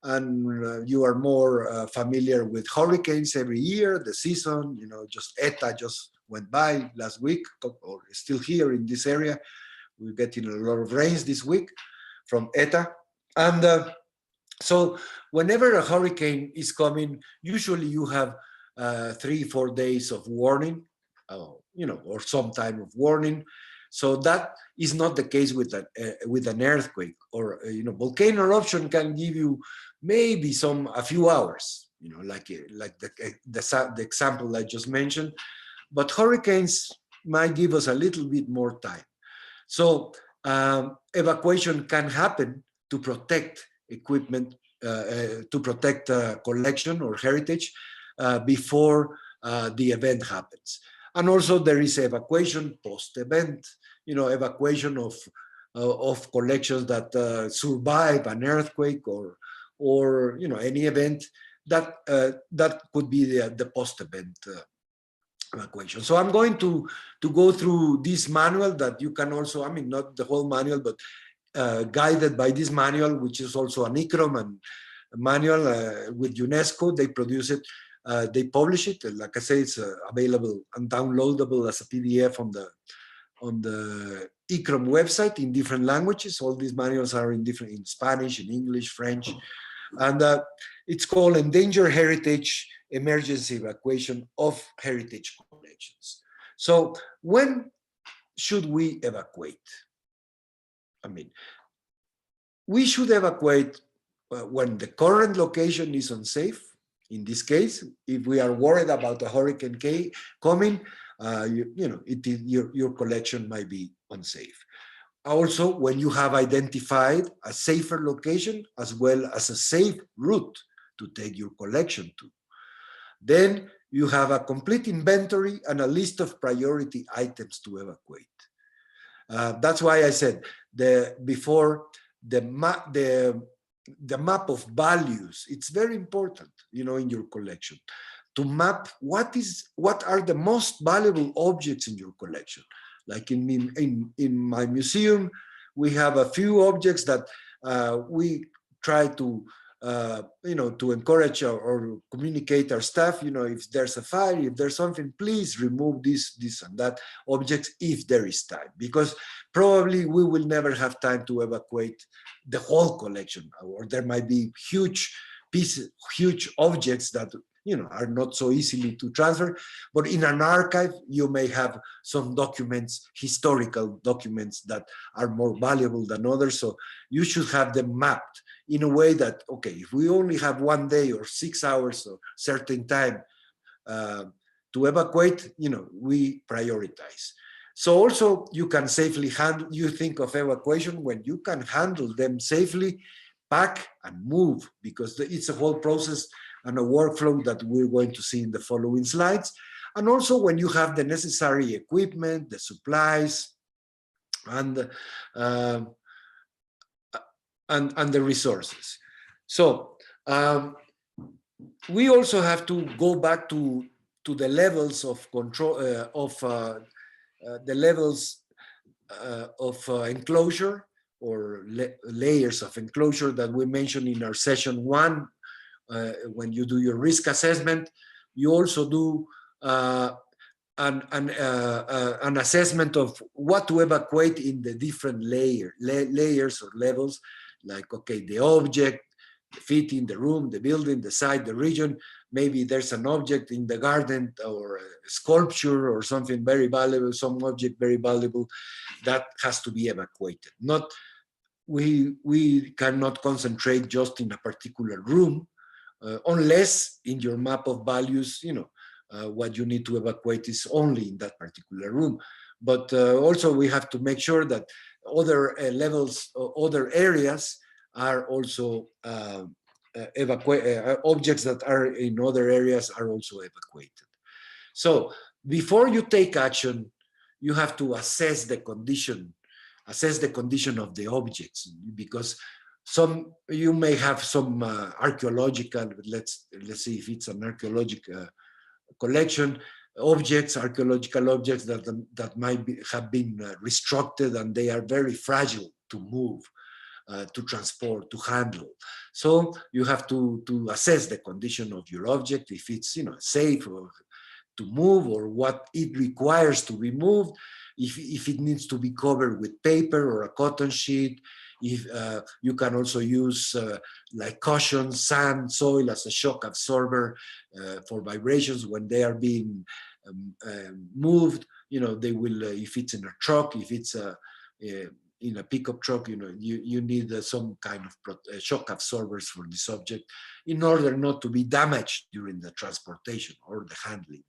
and you are more familiar with hurricanes every year, the season. Just ETA just went by last week, or still here in this area. We're getting a lot of rains this week from ETA. And so whenever a hurricane is coming, usually you have 3-4 days of warning, or some time of warning. So that is not the case with an earthquake, or volcano eruption can give you maybe a few hours, like the example I just mentioned. But hurricanes might give us a little bit more time. So evacuation can happen to protect equipment, to protect collection or heritage before the event happens. And also there is evacuation post-event, evacuation of collections that survive an earthquake or any event that could be the post-event evacuation. So I'm going to go through this manual that you can also, not the whole manual, but guided by this manual, which is also an ICCROM and manual with UNESCO. They produce it, they publish it. Like I say, it's available and downloadable as a PDF on the ICCROM website in different languages. All these manuals are in Spanish, in English, French, and it's called Endangered Heritage Emergency Evacuation of Heritage Collections. So when should we evacuate? I mean, we should evacuate when the current location is unsafe. In this case, if we are worried about a Hurricane K coming, your collection might be unsafe. Also, when you have identified a safer location as well as a safe route to take your collection to, then you have a complete inventory and a list of priority items to evacuate. That's why I said before the map of values. It's very important, in your collection, to map what are the most valuable objects in your collection. Like in my museum, we have a few objects that we try to to encourage or communicate our staff. If there's a fire, if there's something, please remove this and that objects if there is time, because probably we will never have time to evacuate the whole collection, or there might be huge pieces, huge objects that are not so easily to transfer. But in an archive, you may have some documents, historical documents, that are more valuable than others. So you should have them mapped in a way that, okay, if we only have 1 day or 6 hours or certain time to evacuate, we prioritize. So also you can safely handle, you think of evacuation when you can handle them safely, pack and move, because it's a whole process and a workflow that we're going to see in the following slides. And also when you have the necessary equipment, the supplies, and the resources. So we also have to go back to the levels of control, the levels of enclosure, or layers of enclosure that we mentioned in our session 1. When you do your risk assessment, you also do an assessment of what to evacuate in the different layers or levels, like, okay, the object, the fit in the room, the building, the site, the region. Maybe there's an object in the garden or a sculpture or something very valuable, some object very valuable that has to be evacuated. We cannot concentrate just in a particular room, unless in your map of values, what you need to evacuate is only in that particular room. But also we have to make sure that other levels, other areas are also objects that are in other areas are also evacuated. So before you take action, you have to assess the condition of the objects, because you may have some archaeological, let's see if it's an archaeological collection, archaeological objects that might have been restructured, and they are very fragile to move, to transport, to handle. So you have to assess the condition of your object, if it's safe or to move, or what it requires to be moved, if it needs to be covered with paper or a cotton sheet. If you can also use like cushion, sand, soil as a shock absorber for vibrations when they are being moved. They will, if it's in a truck, if it's in a pickup truck, you need some kind of shock absorbers for this object in order not to be damaged during the transportation or the handling.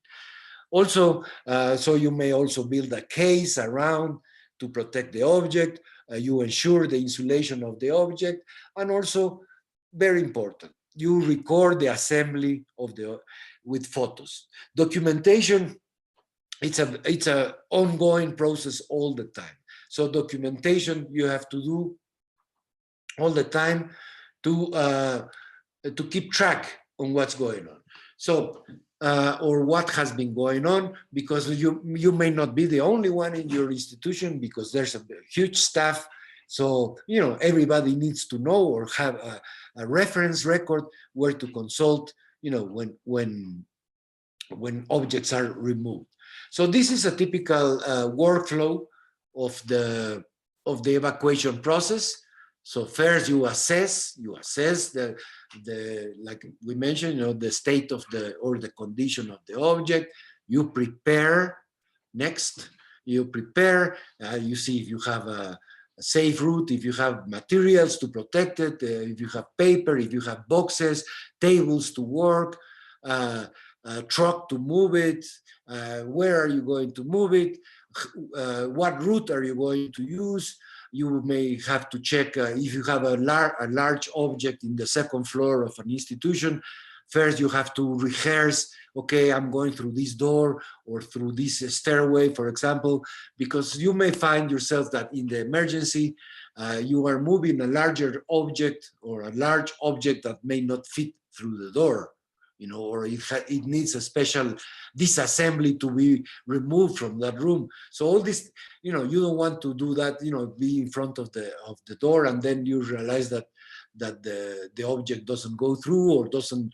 Also, so you may also build a case around to protect the object. You ensure the insulation of the object, and also, very important, you record the assembly of with photos. Documentation, it's a ongoing process all the time. So documentation you have to do all the time to keep track on what's going on. So or what has been going on, because you may not be the only one in your institution, because there's a huge staff. So everybody needs to know or have a reference record where to consult when objects are removed. So this is a typical workflow of the evacuation process. So first you assess the like we mentioned, the state of the condition of the object. You prepare. Next, You prepare, you see if you have a safe route, if you have materials to protect it, if you have paper, if you have boxes, tables to work, a truck to move it, where are you going to move it, what route are you going to use. You may have to check if you have a large object in the second floor of an institution. First, you have to rehearse, okay, I'm going through this door or through this stairway, for example, because you may find yourself that in the emergency, you are moving a larger object or a large object that may not fit through the door, you know, or it needs a special disassembly to be removed from that room. So all this, you know, you don't want to do that, you know, be in front of the door and then you realize that the object doesn't go through or doesn't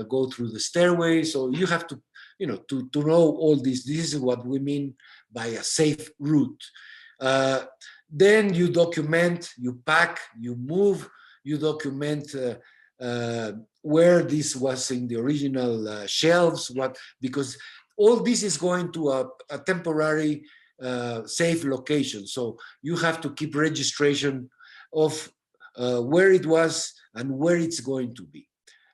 go through the stairway. So you have to, you know, to know all this. This is what we mean by a safe route. Then you document, you pack, you move, you document where this was in the original shelves, because all this is going to a temporary safe location. So you have to keep registration of where it was and where it's going to be.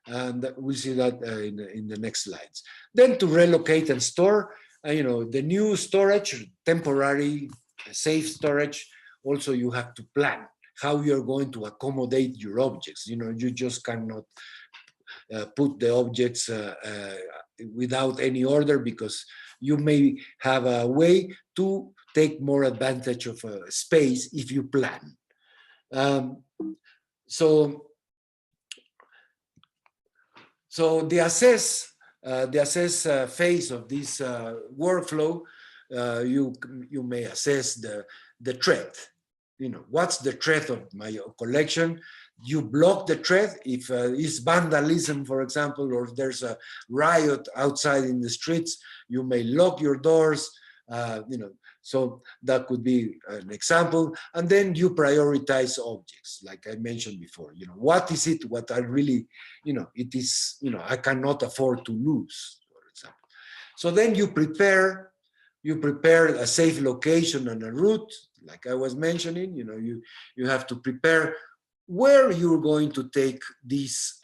And we'll see that in the next slides. Then to relocate and store, you know, the new storage, temporary, safe storage, also you have to plan how you're going to accommodate your objects. You know, you just cannot put the objects without any order, because you may have a way to take more advantage of space if you plan. So the assess phase of this workflow, you may assess the threat. You know, what's the threat of my collection? You block the threat if it's vandalism, for example, or there's a riot outside in the streets. You may lock your doors. You know, so that could be an example. And then you prioritize objects, like I mentioned before. You know, what is it? What I really, you know, it is. You know, I cannot afford to lose, for example. So then you prepare a safe location and a route, like I was mentioning. You know, you have to prepare where you're going to take these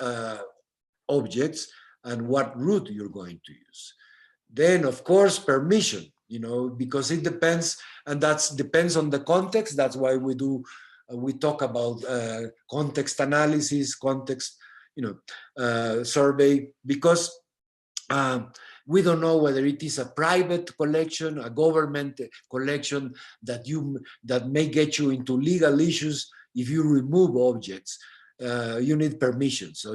objects and what route you're going to use. Then, of course, permission, you know, because it depends, and that depends on the context. That's why we talk about context analysis, context, you know, survey, because we don't know whether it is a private collection, a government collection that may get you into legal issues. If you remove objects, you need permission. So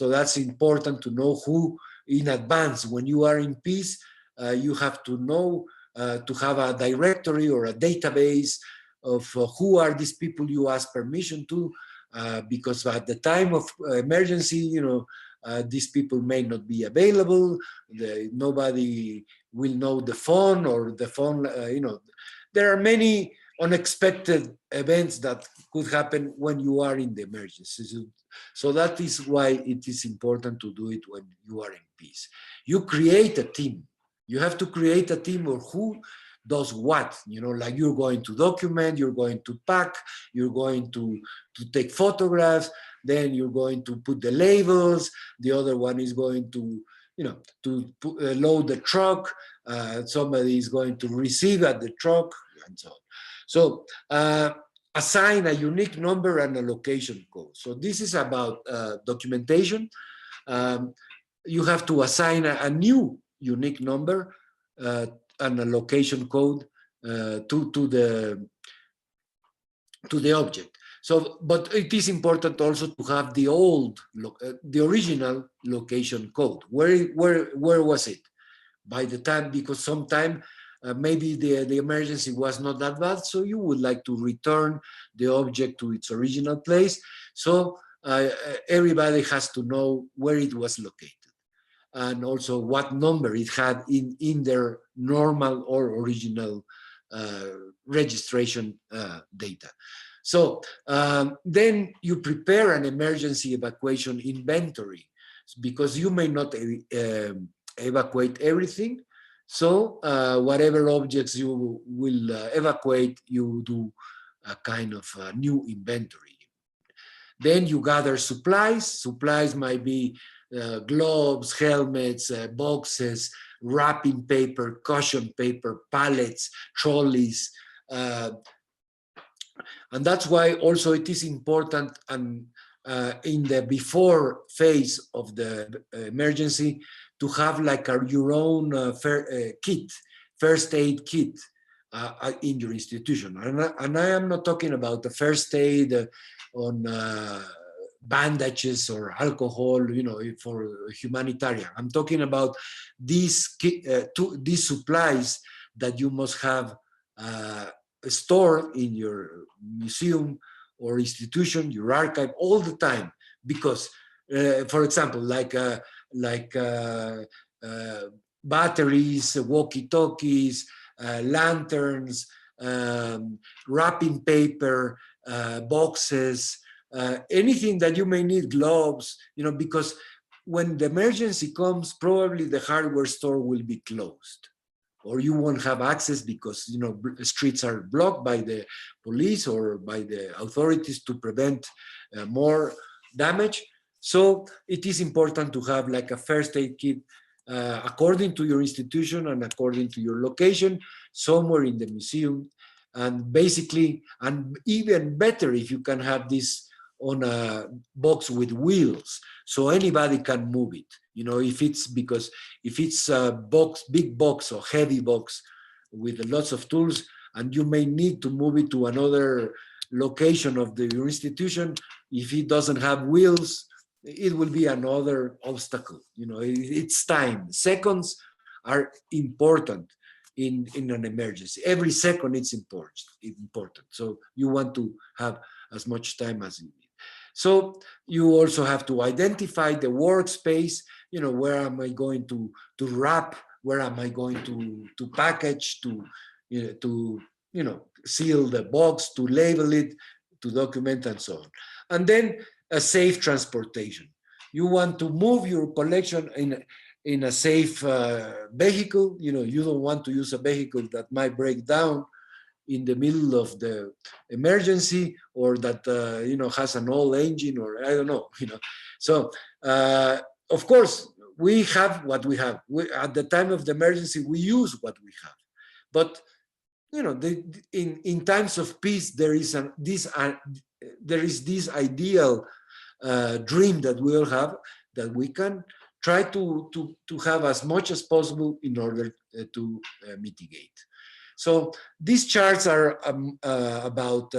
that's important to know who in advance. When you are in peace, you have to know to have a directory or a database of who are these people you ask permission to, because at the time of emergency, you know, these people may not be available. Nobody will know the phone, or the phone, you know, there are many unexpected events that could happen when you are in the emergency. So that is why it is important to do it when you are in peace. You create a team. You have to create a team of who does what, you know, like you're going to document, you're going to pack, you're going to take photographs, then you're going to put the labels, the other one is going to, you know, to load the truck, somebody is going to receive at the truck, and so on. So assign a unique number and a location code. So this is about documentation. You have to assign a new unique number and a location code to the object. So, but it is important also to have the the original location code. Where was it? By the time, because sometime maybe the emergency was not that bad, so you would like to return the object to its original place. So everybody has to know where it was located, and also what number it had in their normal or original registration data. So then you prepare an emergency evacuation inventory, because you may not evacuate everything. So whatever objects you will evacuate, you do a kind of new inventory. Then you gather supplies. Supplies might be gloves, helmets, boxes, wrapping paper, cushion paper, pallets, trolleys. And that's why also it is important, and in the before phase of the emergency, to have like your own kit, first aid kit in your institution. And I am not talking about the first aid on bandages or alcohol, you know, for humanitarian. I'm talking about these these supplies that you must have stored in your museum or institution, your archive, all the time. Because, for example, batteries, walkie-talkies, lanterns, wrapping paper, boxes, anything that you may need, gloves, you know, because when the emergency comes, probably the hardware store will be closed, or you won't have access because, you know, streets are blocked by the police or by the authorities to prevent more damage. So it is important to have like a first aid kit according to your institution and according to your location, somewhere in the museum. And basically, and even better if you can have this on a box with wheels, so anybody can move it. You know, if it's a box, big box or heavy box with lots of tools, and you may need to move it to another location of your institution, if it doesn't have wheels, it will be another obstacle. You know, it's time. Seconds are important in an emergency. Every second it's important. So you want to have as much time as you need. So you also have to identify the workspace. You know, where am I going to wrap? Where am I going to package? To seal the box, to label it, to document, and so on. And then a safe transportation. You want to move your collection in a safe vehicle. You know, you don't want to use a vehicle that might break down in the middle of the emergency, or that has an old engine, or I don't know. You know, so of course we have what we have. At the time of the emergency, we use what we have, but you know, in times of peace, there is this ideal dream that we all have, that we can try to have as much as possible in order to mitigate. So these charts are about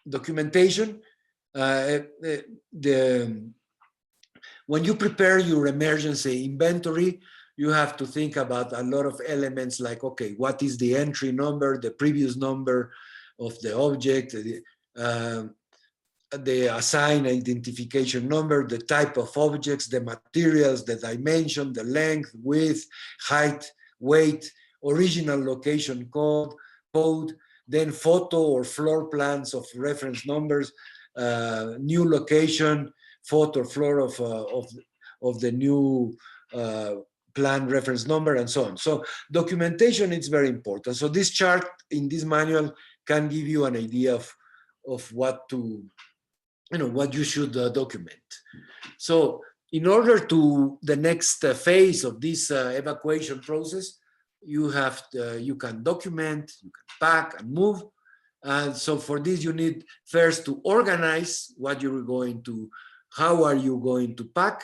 documentation. When you prepare your emergency inventory, you have to think about a lot of elements like, okay, what is the entry number, the previous number of the object, the assigned identification number, the type of objects, the materials, the dimension, the length, width, height, weight, original location code, then photo or floor plans of reference numbers, new location, photo or floor of the new plan reference number, and so on. So documentation is very important. So this chart in this manual can give you an idea of what you should document. So in order to the next phase of this evacuation process, you can document, you can pack and move. And so for this, you need first to organize what you're going to, how are you going to pack?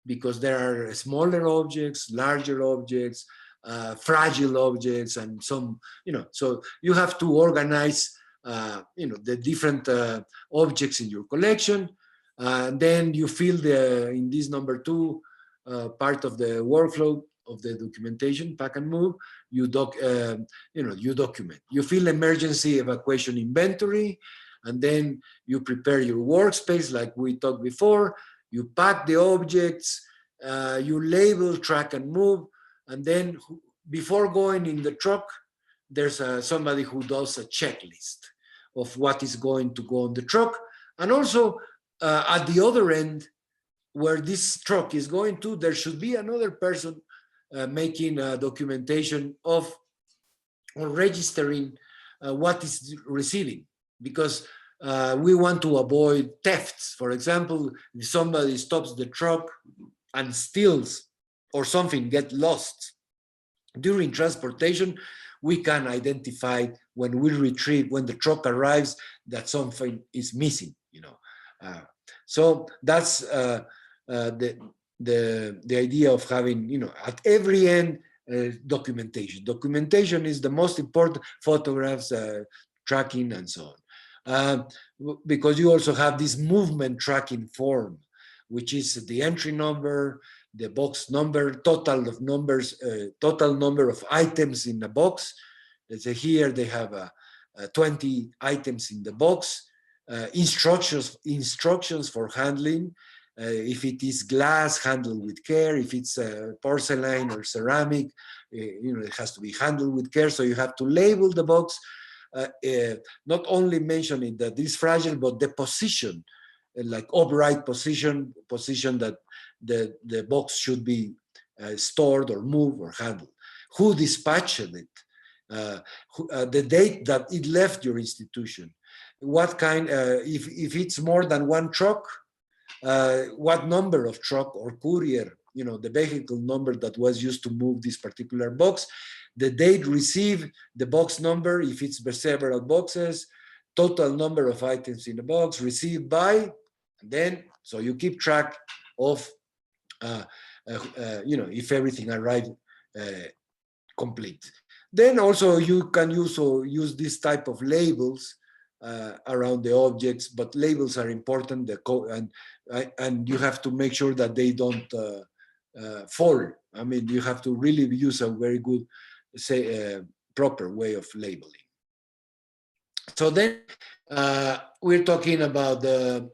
Because there are smaller objects, larger objects, fragile objects, and some, so you have to organize, the different objects in your collection. Then you fill in this number 2 part of the workflow of the documentation, pack and move. You document. You fill emergency evacuation inventory, and then you prepare your workspace like we talked before. You pack the objects, you label, track and move, and then before going in the truck, there's somebody who does a checklist of what is going to go on the truck. And also at the other end, where this truck is going to, there should be another person making documentation of or registering what is receiving, because we want to avoid thefts. For example, if somebody stops the truck and steals or something get lost during transportation, we can identify when we retrieve, when the truck arrives, that something is missing, you know. So that's the idea of having, you know, at every end, documentation. Documentation is the most important, photographs, tracking, and so on. Because you also have this movement tracking form, which is the entry number, the box number, total of numbers, total number of items in the box. Let's say here they have 20 items in the box, instructions for handling. If it is glass, handle with care. If it's porcelain or ceramic, you know, it has to be handled with care. So you have to label the box, not only mentioning that it's fragile, but the position, like upright position that the box should be stored or moved or handled. Who dispatched it? The date that it left your institution. What kind? If it's more than one truck, what number of truck or courier, you know, the vehicle number that was used to move this particular box, the date received, the box number, if it's several boxes, total number of items in the box, received by, and then, so you keep track of, you know, if everything arrived complete. Then also you can use this type of labels around the objects, but labels are important, and you have to make sure that they don't fall. I mean, you have to really use a very good, proper way of labeling. So then we're talking about the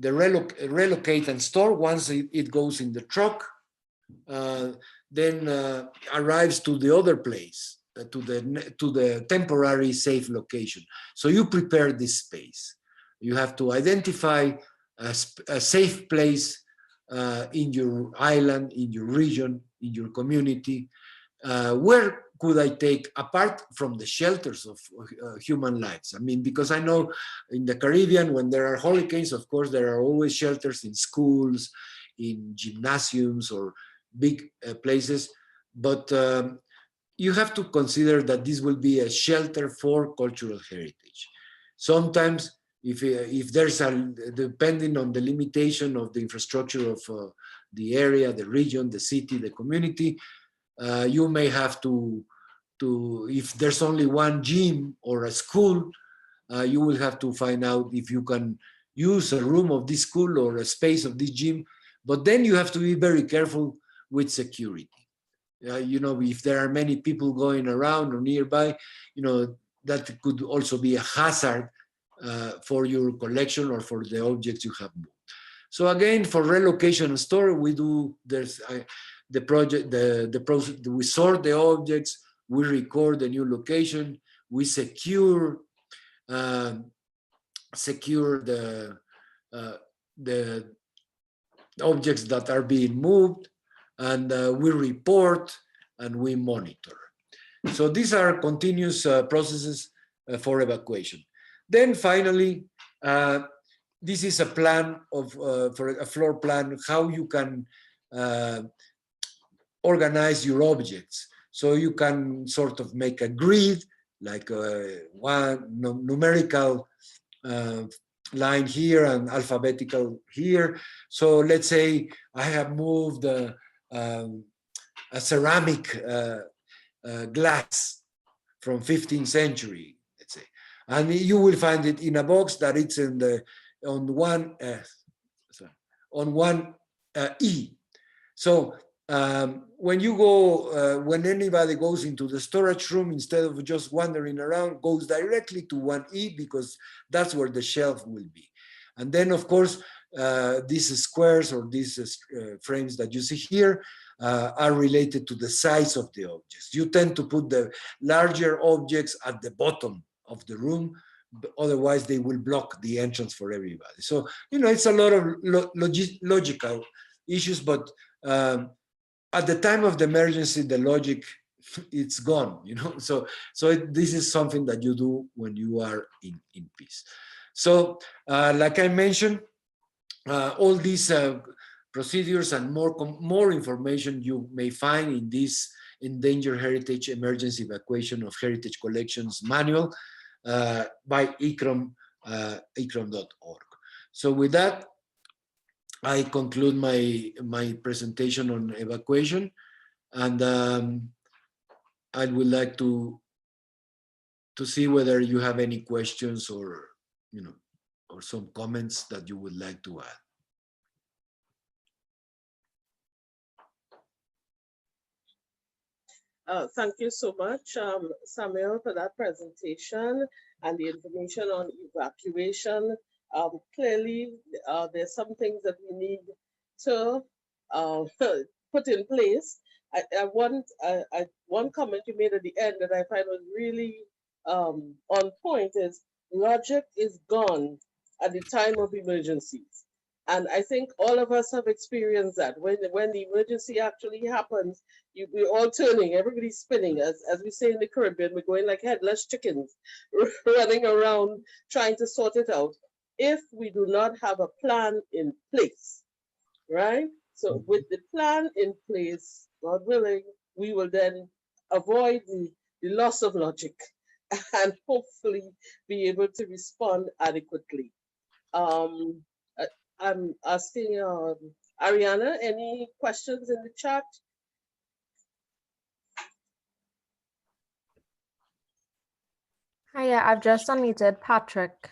relocate and store. Once it goes in the truck, then arrives to the other place, to the temporary safe location. So you prepare this space. You have to identify a safe place in your island, in your region, in your community. Where could I take, apart from the shelters of human lives? I mean, because I know in the Caribbean, when there are hurricanes, of course, there are always shelters in schools, in gymnasiums, or big places. But you have to consider that this will be a shelter for cultural heritage. Sometimes, if there's depending on the limitation of the infrastructure of the area, the region, the city, the community, you may have to, if there's only one gym or a school, you will have to find out if you can use a room of this school or a space of this gym. But then you have to be very careful with security. You know, if there are many people going around or nearby, you know, that could also be a hazard for your collection or for the objects you have moved. So again, for relocation and store, we do, there's the project, the process, we sort the objects, we record the new location, we secure the objects that are being moved, and we report and we monitor. So these are continuous processes for evacuation. Then finally, this is a plan of, for a floor plan, how you can organize your objects. So you can sort of make a grid, like one numerical line here and alphabetical here. So let's say I have moved a ceramic glass from 15th century, let's say, and you will find it in a box that it's in the on one E. So when you go, when anybody goes into the storage room, instead of just wandering around, goes directly to 1E, because that's where the shelf will be. And then, of course, these squares or these frames that you see here are related to the size of the objects. You tend to put the larger objects at the bottom of the room, otherwise they will block the entrance for everybody. So, you know, it's a lot of logical issues, but at the time of the emergency, the logic, it's gone, So this is something that you do when you are in peace. So like I mentioned, all these procedures and more information you may find in this Endangered Heritage Emergency Evacuation of Heritage Collections Manual by ICCROM, ICCROM.org. So with that, I conclude my presentation on evacuation, and I would like to see whether you have any questions or or some comments that you would like to add. Thank you so much, Samuel, for that presentation and the information on evacuation. Clearly, there's some things that we need to put in place. One comment you made at the end that I find was really on point is logic is gone at the time of emergencies. And I think all of us have experienced that. When the emergency actually happens, we're all turning, everybody's spinning. As we say in the Caribbean, we're going like headless chickens, running around trying to sort it out. If we do not have a plan in place, right? So with the plan in place, God willing, we will then avoid the loss of logic and hopefully be able to respond adequately. I'm asking Ariana, any questions in the chat? Hi, yeah, I've just unmuted Patrick,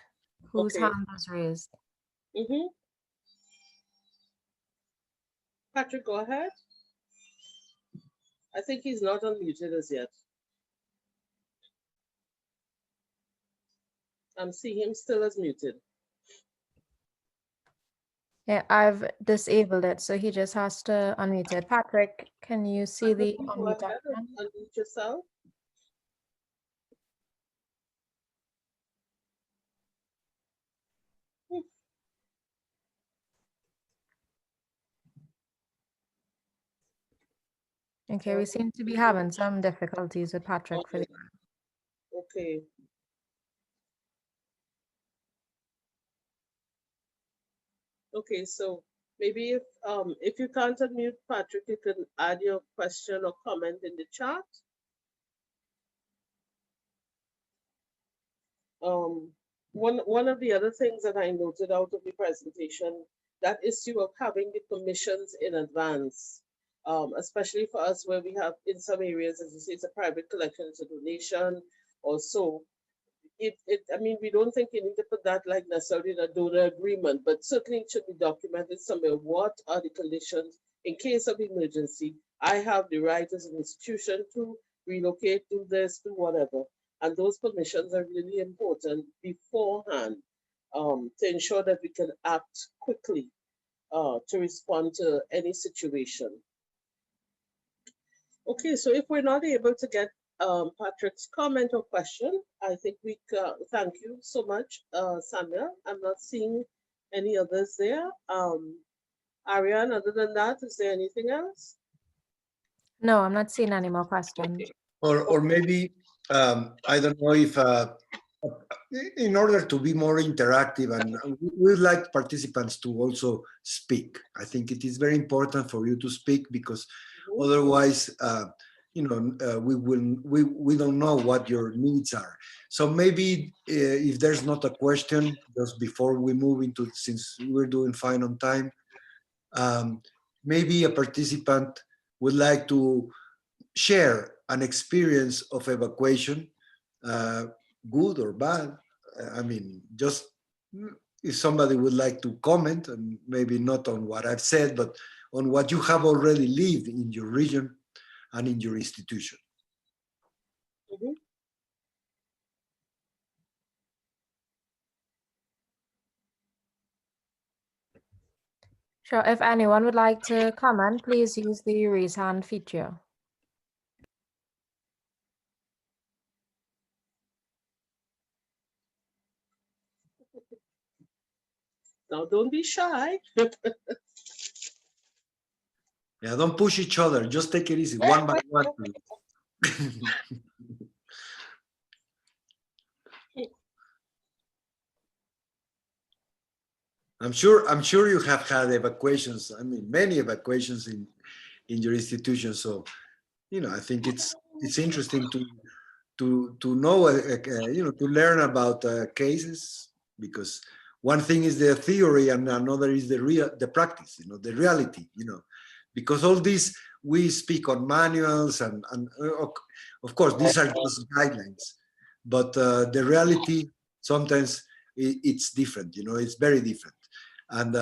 whose Okay. hand was raised. Patrick, go ahead. I think he's not unmuted as yet. I'm seeing him still as muted. Yeah, I've disabled it, so he just has to unmute it. Patrick, can you see the Patrick, go unmute ahead and icon? unmute yourself. Okay, we seem to be having some difficulties with Patrick for the Okay. Okay, so maybe if you can't unmute Patrick, you can add your question or comment in the chat. One of the other things that I noted out of the presentation, that issue of having the permissions in advance, especially for us where we have in some areas, as you say, it's a private collection, it's a donation or so. I mean, we don't think you need to put that like necessarily in a donor agreement, but certainly it should be documented somewhere. What are the conditions in case of emergency? I have the right as an institution to relocate, do this, do whatever. And those permissions are really important beforehand to ensure that we can act quickly to respond to any situation. Okay, so if we're not able to get Patrick's comment or question, I think we thank you so much, Samuel. I'm not seeing any others there. Ariane, other than that, is there anything else? No, I'm not seeing any more questions. Okay. Or maybe, I don't know if, in order to be more interactive, and we'd like participants to also speak. I think it is very important for you to speak because otherwise, we don't know what your needs are. So maybe if there's not a question, just before we move into, since we're doing fine on time, maybe a participant would like to share an experience of evacuation, good or bad. I mean, just if somebody would like to comment, and maybe not on what I've said, but on what you have already lived in your region and in your institution. Sure, if anyone would like to comment, please use the raise hand feature. Now, don't be shy. Yeah, don't push each other. Just take it easy, one by one. I'm sure you have had evacuations. I mean, many evacuations in your institution. So, I think it's interesting to know, to learn about cases, because one thing is the theory and another is the practice, the reality, because all this we speak on manuals and of course these are just guidelines, but the reality sometimes it's different, it's very different, and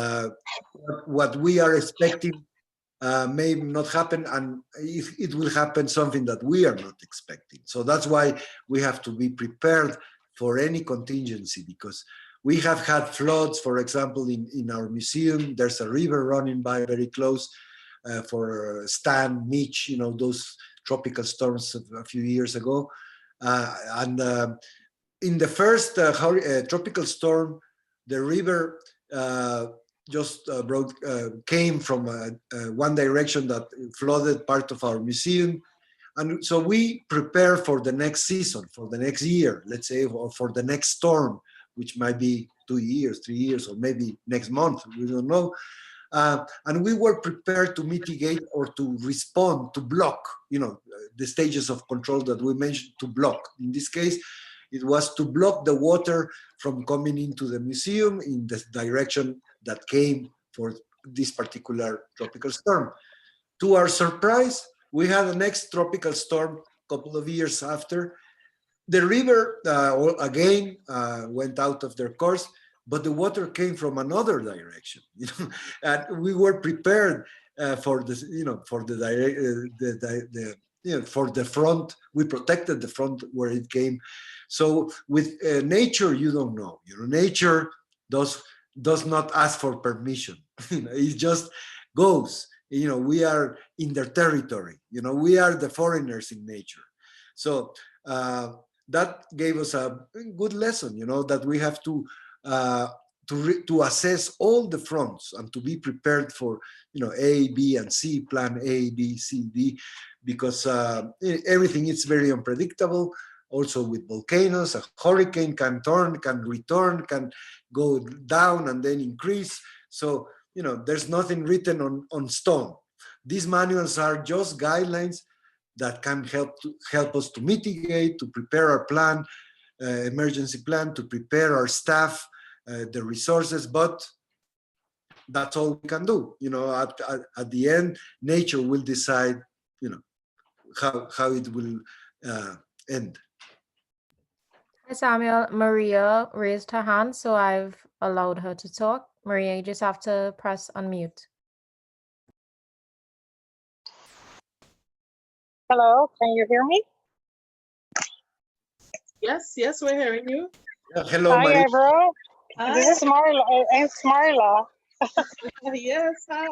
what we are expecting may not happen, and it will happen something that we are not expecting. So that's why we have to be prepared for any contingency, because we have had floods, for example, in our museum. There's a river running by very close for Stan, Mitch, those tropical storms a few years ago. And in the first tropical storm, the river just came from one direction that flooded part of our museum. And so we prepare for the next season, for the next year, let's say, or for the next storm, which might be 2 years, 3 years, or maybe next month, we don't know. And we were prepared to mitigate or to respond, to block, the stages of control that we mentioned, to block. In this case, it was to block the water from coming into the museum in the direction that came for this particular tropical storm. To our surprise, we had the next tropical storm a couple of years after. The river again went out of their course, but the water came from another direction, and we were prepared for this, for for the front. We protected the front where it came. So with nature, you don't know. Nature does not ask for permission. It just goes. We are in their territory. We are the foreigners in nature. So that gave us a good lesson. That we have to assess all the fronts and to be prepared for A, B, and C, plan A, B, C, D, because everything is very unpredictable. Also with volcanoes, a hurricane can return, can go down and then increase. So there's nothing written on stone. These manuals are just guidelines that can help us to mitigate, to prepare our plan, emergency plan, to prepare our staff, the resources, but that's all we can do. At the end, nature will decide, how it will end. Hi, Samuel. Maria raised her hand, so I've allowed her to talk. Maria, you just have to press unmute. Hello, can you hear me? Yes, we're hearing you. Hello, Hi, Maria. Ebro. Hi. This is Marla. It's Marla. Yes, hi.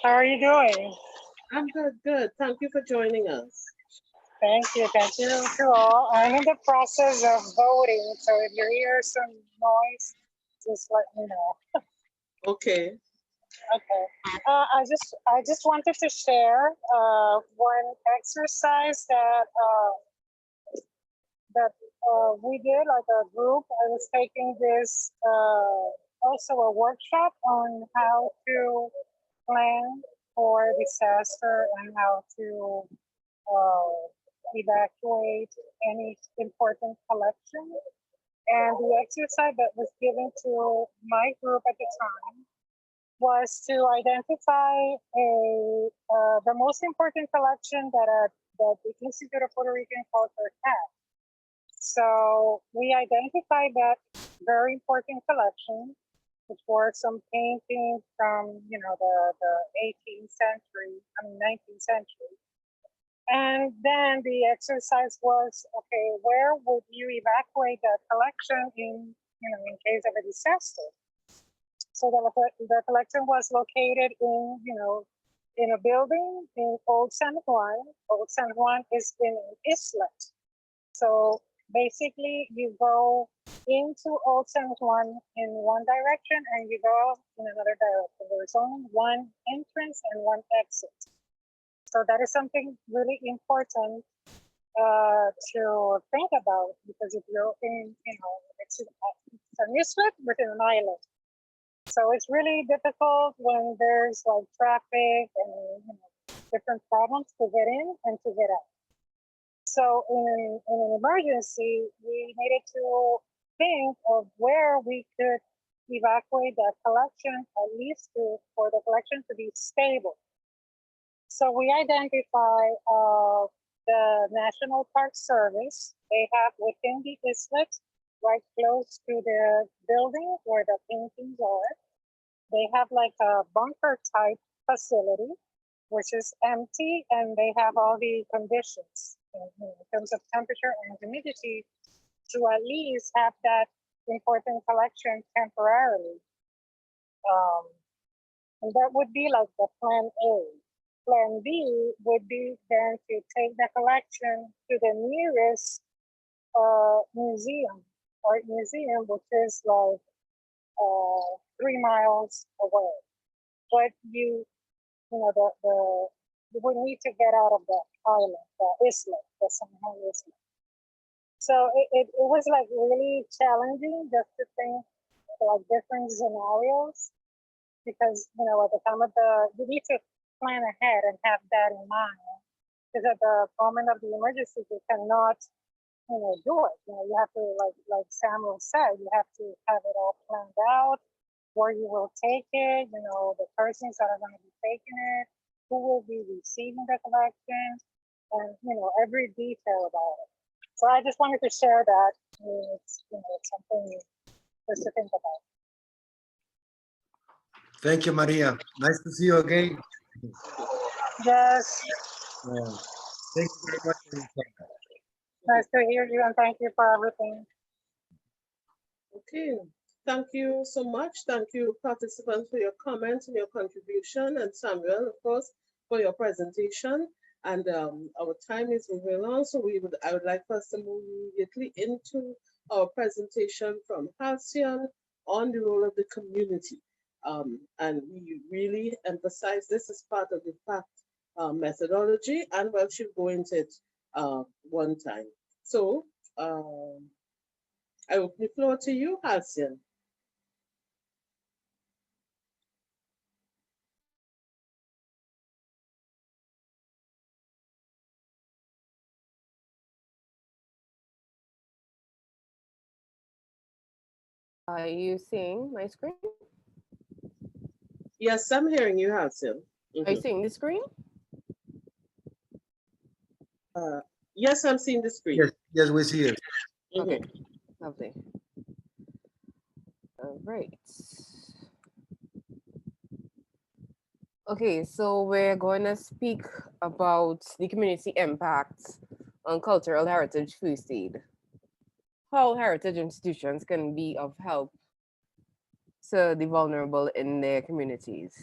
How are you doing? I'm good. Thank you for joining us. Thank you to all. I'm in the process of voting, so if you hear some noise, just let me know. Okay. Okay. I just wanted to share one exercise that we did, like a group. I was taking this also a workshop on how to plan for disaster and how to evacuate any important collection. And the exercise that was given to my group at the time was to identify the most important collection that the Institute of Puerto Rican Culture had. So we identified that very important collection, which were some paintings from, the 18th century, 19th century. And then the exercise was, okay, where would you evacuate that collection in case of a disaster? So the collection was located in a building in Old San Juan. Old San Juan is in an islet. So basically you go into Old San Juan in one direction and you go in another direction. There's only one entrance and one exit. So that is something really important to think about, because if you're in, it's an islet within an island. So it's really difficult when there's like traffic and different problems to get in and to get out. So in an emergency, we needed to think of where we could evacuate that collection, at least for the collection to be stable. So we identify the National Park Service. They have within the islet, right close to the building where the paintings are, they have like a bunker type facility, which is empty, and they have all the conditions in terms of temperature and humidity to at least have that important collection temporarily. And that would be like the plan A. Plan B would be then to take the collection to the nearest museum, art museum, which is like 3 miles away. But you would need to get out of the island, the islet, the San Juan islet. So it was like really challenging just to think like different scenarios, because at the time of you need to plan ahead and have that in mind, because at the moment of the emergency you cannot do it. You have to, like Samuel said, you have to have it all planned out, where you will take it, the persons that are going to be taking it, who will be receiving the collection, and every detail about it. So I just wanted to share that. It's something just to think about. Thank you, Maria. Nice to see you again. Yes. Thank you very much for your time. Nice to hear you, and thank you for everything. Okay, thank you so much. Thank you, participants, for your comments and your contribution, and Samuel, of course, for your presentation. And our time is moving along, so I would like us to move immediately into our presentation from Halcyon on the role of the community. And we really emphasize this as part of the FACT methodology, and she'll go into it one time. So I open the floor to you, Halcyon. Are you seeing my screen? Yes, I'm hearing you, Halcyon. Are you seeing the screen? Yes, I'm seeing the screen. Yes, we see it. Okay, lovely. All right. Okay, so we're going to speak about the community impacts on cultural heritage first aid. How heritage institutions can be of help to the vulnerable in their communities.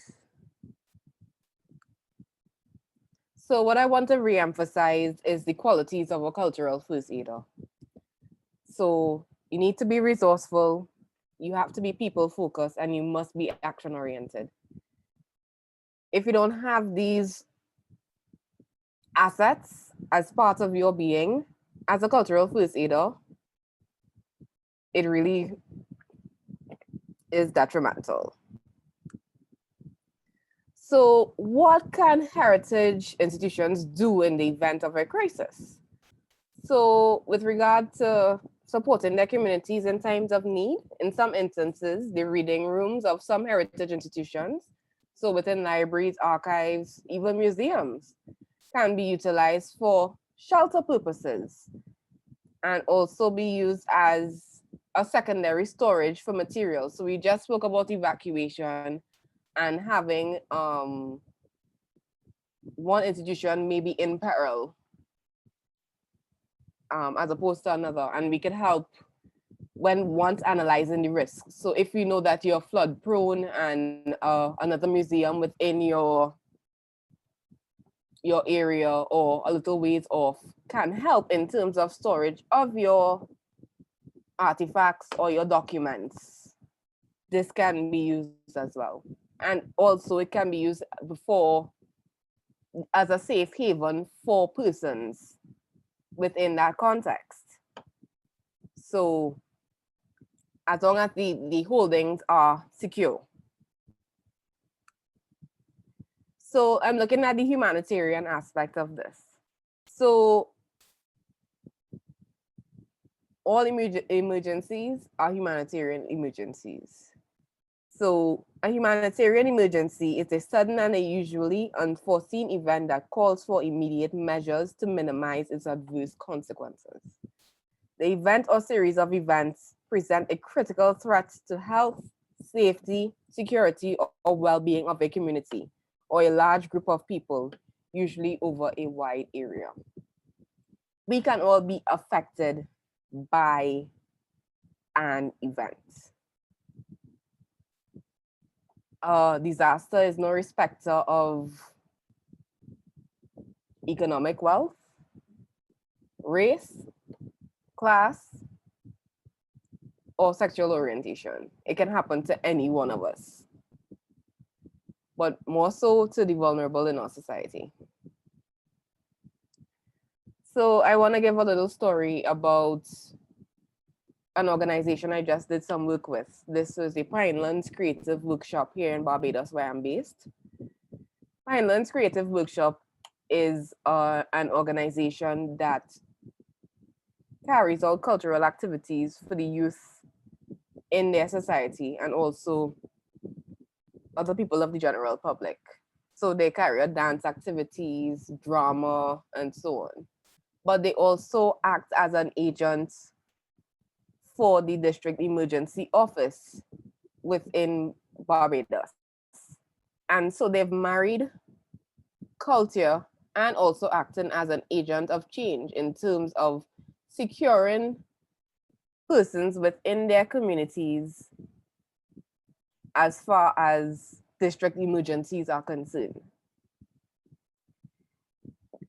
So what I want to reemphasize is the qualities of a cultural first aider. So you need to be resourceful, you have to be people focused, and you must be action oriented. If you don't have these assets as part of your being as a cultural first aider, it really is detrimental. So what can heritage institutions do in the event of a crisis? So with regard to supporting their communities in times of need, in some instances, the reading rooms of some heritage institutions, so within libraries, archives, even museums, can be utilized for shelter purposes and also be used as a secondary storage for materials. So we just spoke about evacuation and having one institution maybe in peril as opposed to another, and we could help when once analyzing the risks. So if we know that you're flood prone and another museum within your your area or a little ways off can help in terms of storage of your artifacts or your documents. This can be used as well. And also it can be used before as a safe haven for persons within that context. So as long as the holdings are secure. So I'm looking at the humanitarian aspect of this. So all emergencies are humanitarian emergencies. So a humanitarian emergency is a sudden and a usually unforeseen event that calls for immediate measures to minimize its adverse consequences. The event or series of events present a critical threat to health, safety, security, or well-being of a community or a large group of people, usually over a wide area. We can all be affected by an event. Disaster is no respecter of economic wealth, race, class, or sexual orientation. It can happen to any one of us, but more so to the vulnerable in our society. So I want to give a little story about an organization I just did some work with. This was the Pinelands Creative Workshop here in Barbados, where I'm based. Pinelands Creative Workshop is an organization that carries out cultural activities for the youth in their society and also other people of the general public. So they carry out dance activities, drama, and so on. But they also act as an agent for the district emergency office within Barbados. And so they've married culture and also acting as an agent of change in terms of securing persons within their communities as far as district emergencies are concerned.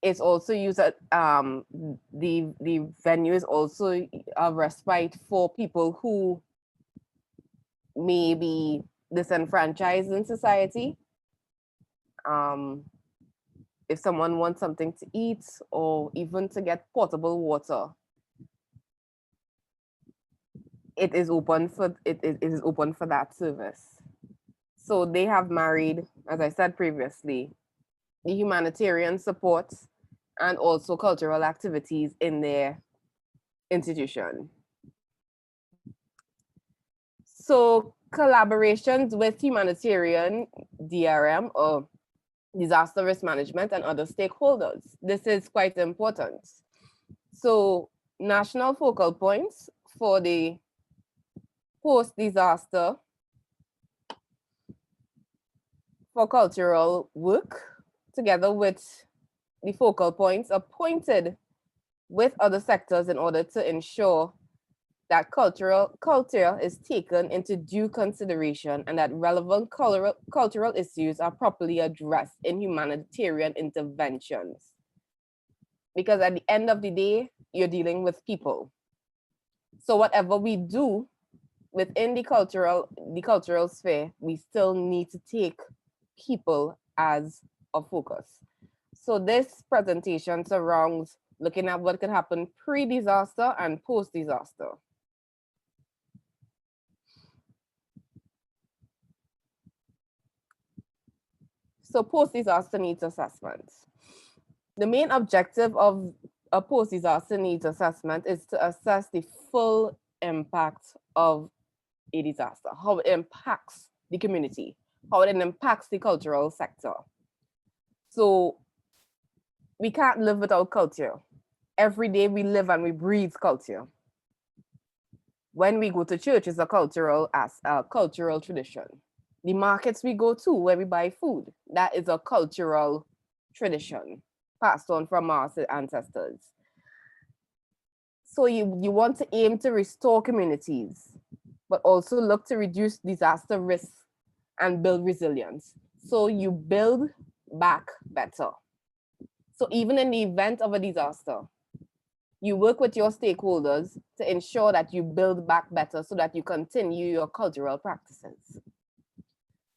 It's also used at the venue is also a respite for people who may be disenfranchised in society. If someone wants something to eat or even to get potable water, it is open for that service. So they have married, as I said previously, the humanitarian support and also cultural activities in their institution. So collaborations with humanitarian DRM or disaster risk management and other stakeholders. This is quite important. So national focal points for the post-disaster for cultural work, together with the focal points appointed with other sectors in order to ensure that culture is taken into due consideration and that relevant cultural issues are properly addressed in humanitarian interventions. Because at the end of the day, you're dealing with people. So whatever we do within the cultural sphere, we still need to take people as a focus. So this presentation surrounds looking at what could happen pre-disaster and post-disaster. So post-disaster needs assessment. The main objective of a post-disaster needs assessment is to assess the full impact of a disaster, how it impacts the community, how it impacts the cultural sector. So we can't live without culture. Every day we live and we breathe culture. When we go to church, it's a cultural tradition. The markets we go to where we buy food, that is a cultural tradition passed on from our ancestors. So you want to aim to restore communities, but also look to reduce disaster risks and build resilience. So you build back better. So even in the event of a disaster, you work with your stakeholders to ensure that you build back better so that you continue your cultural practices.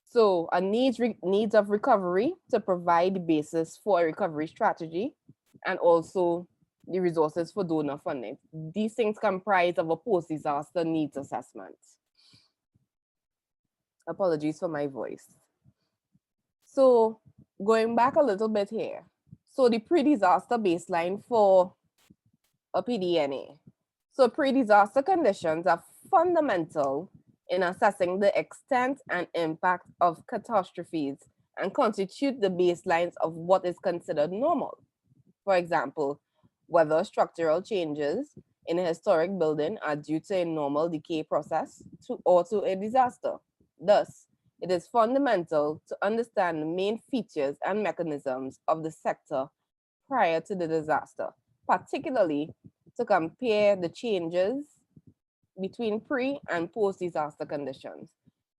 So a needs of recovery to provide the basis for a recovery strategy and also the resources for donor funding. These things comprise of a post-disaster needs assessment. Apologies for my voice. So going back a little bit here. So the pre-disaster baseline for a PDNA. So pre-disaster conditions are fundamental in assessing the extent and impact of catastrophes and constitute the baselines of what is considered normal. For example, whether structural changes in a historic building are due to a normal decay process or to a disaster. Thus, it is fundamental to understand the main features and mechanisms of the sector prior to the disaster, particularly to compare the changes between pre and post-disaster conditions.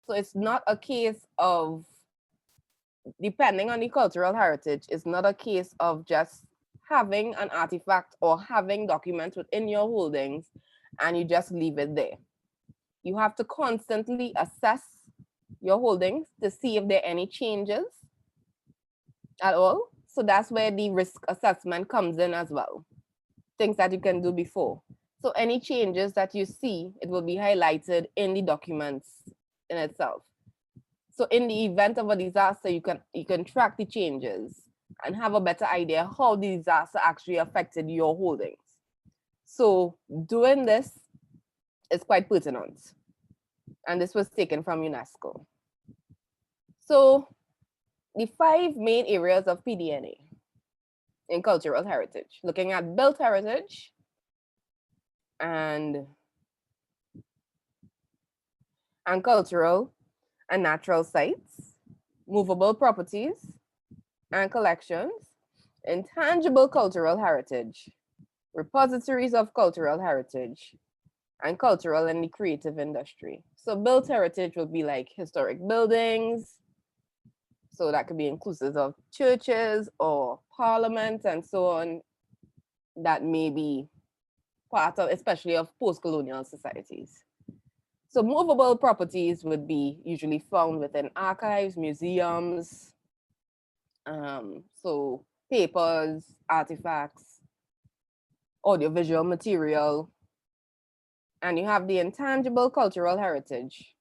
So it's not a case of, depending on the cultural heritage, it's not a case of just having an artifact or having documents within your holdings and you just leave it there. You have to constantly assess your holdings to see if there are any changes at all. So that's where the risk assessment comes in as well. Things that you can do before. So any changes that you see, it will be highlighted in the documents in itself. So in the event of a disaster, you can track the changes and have a better idea how the disaster actually affected your holdings. So doing this is quite pertinent. And this was taken from UNESCO. So the 5 main areas of PDNA in cultural heritage, looking at built heritage and cultural and natural sites, movable properties and collections, intangible cultural heritage, repositories of cultural heritage, and cultural and the creative industry. So built heritage will be like historic buildings. So that could be inclusive of churches or parliaments and so on, that may be part of, especially of post-colonial societies. So movable properties would be usually found within archives, museums, so papers, artifacts, audiovisual material. And you have the intangible cultural heritage,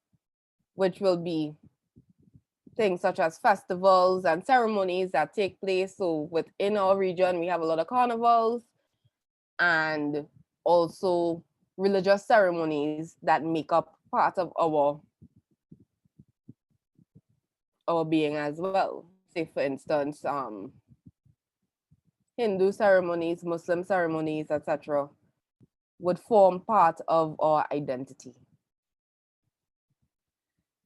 which will be things such as festivals and ceremonies that take place. So within our region, we have a lot of carnivals and also religious ceremonies that make up part of our being as well. Say for instance, Hindu ceremonies, Muslim ceremonies, etc., would form part of our identity.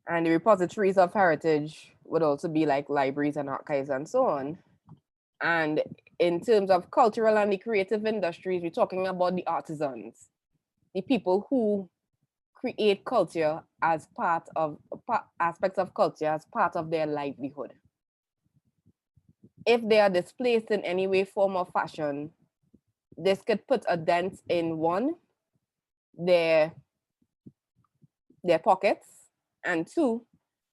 And the repositories of heritage would also be like libraries and archives and so on. And in terms of cultural and the creative industries, we're talking about the artisans, the people who create culture as part of aspects of culture as part of their livelihood. If they are displaced in any way, form, or fashion, this could put a dent in one, their pockets, and 2,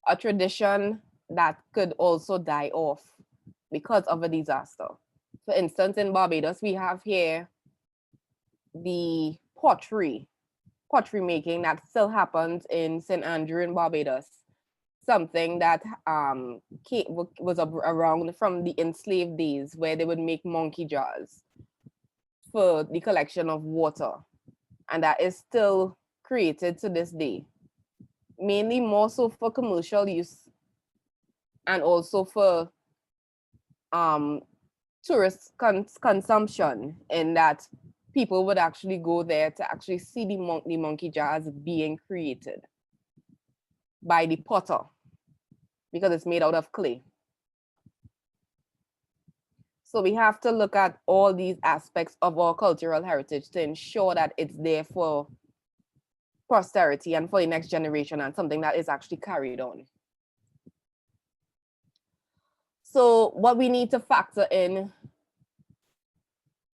a tradition that could also die off because of a disaster. For instance, in Barbados, we have here the pottery making that still happens in St. Andrew in Barbados. Something that was around from the enslaved days, where they would make monkey jars for the collection of water. And that is still created to this day, mainly more so for commercial use and also for tourist consumption, in that people would actually go there to actually see the monkey jars being created by the potter, because it's made out of clay. So we have to look at all these aspects of our cultural heritage to ensure that it's there for posterity and for the next generation, and something that is actually carried on. So what we need to factor in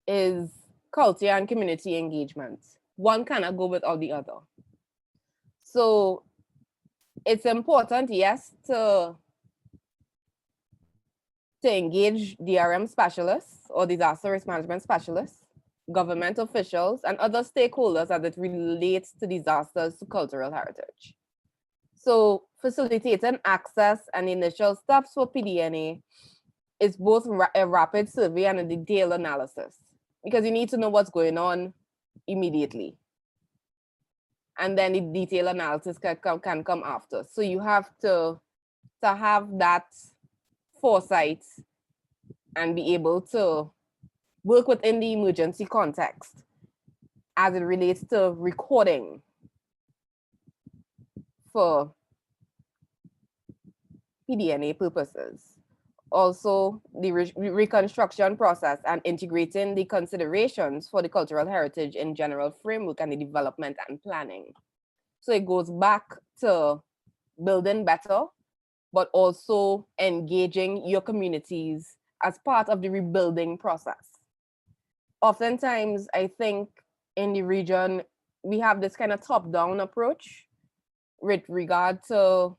is culture and community engagement. One cannot go without the other. So it's important, yes, to engage DRM specialists or disaster risk management specialists, government officials, and other stakeholders as it relates to disasters to cultural heritage. So facilitating access and initial steps for PDNA is both a rapid survey and a detailed analysis, because you need to know what's going on immediately. And then the detailed analysis can come after. So you have to have that foresight and be able to work within the emergency context as it relates to recording for PDNA purposes. Also, the reconstruction process and integrating the considerations for the cultural heritage in general framework and the development and planning. So it goes back to building better, but also engaging your communities as part of the rebuilding process. Oftentimes, I think in the region, we have this kind of top-down approach with regard to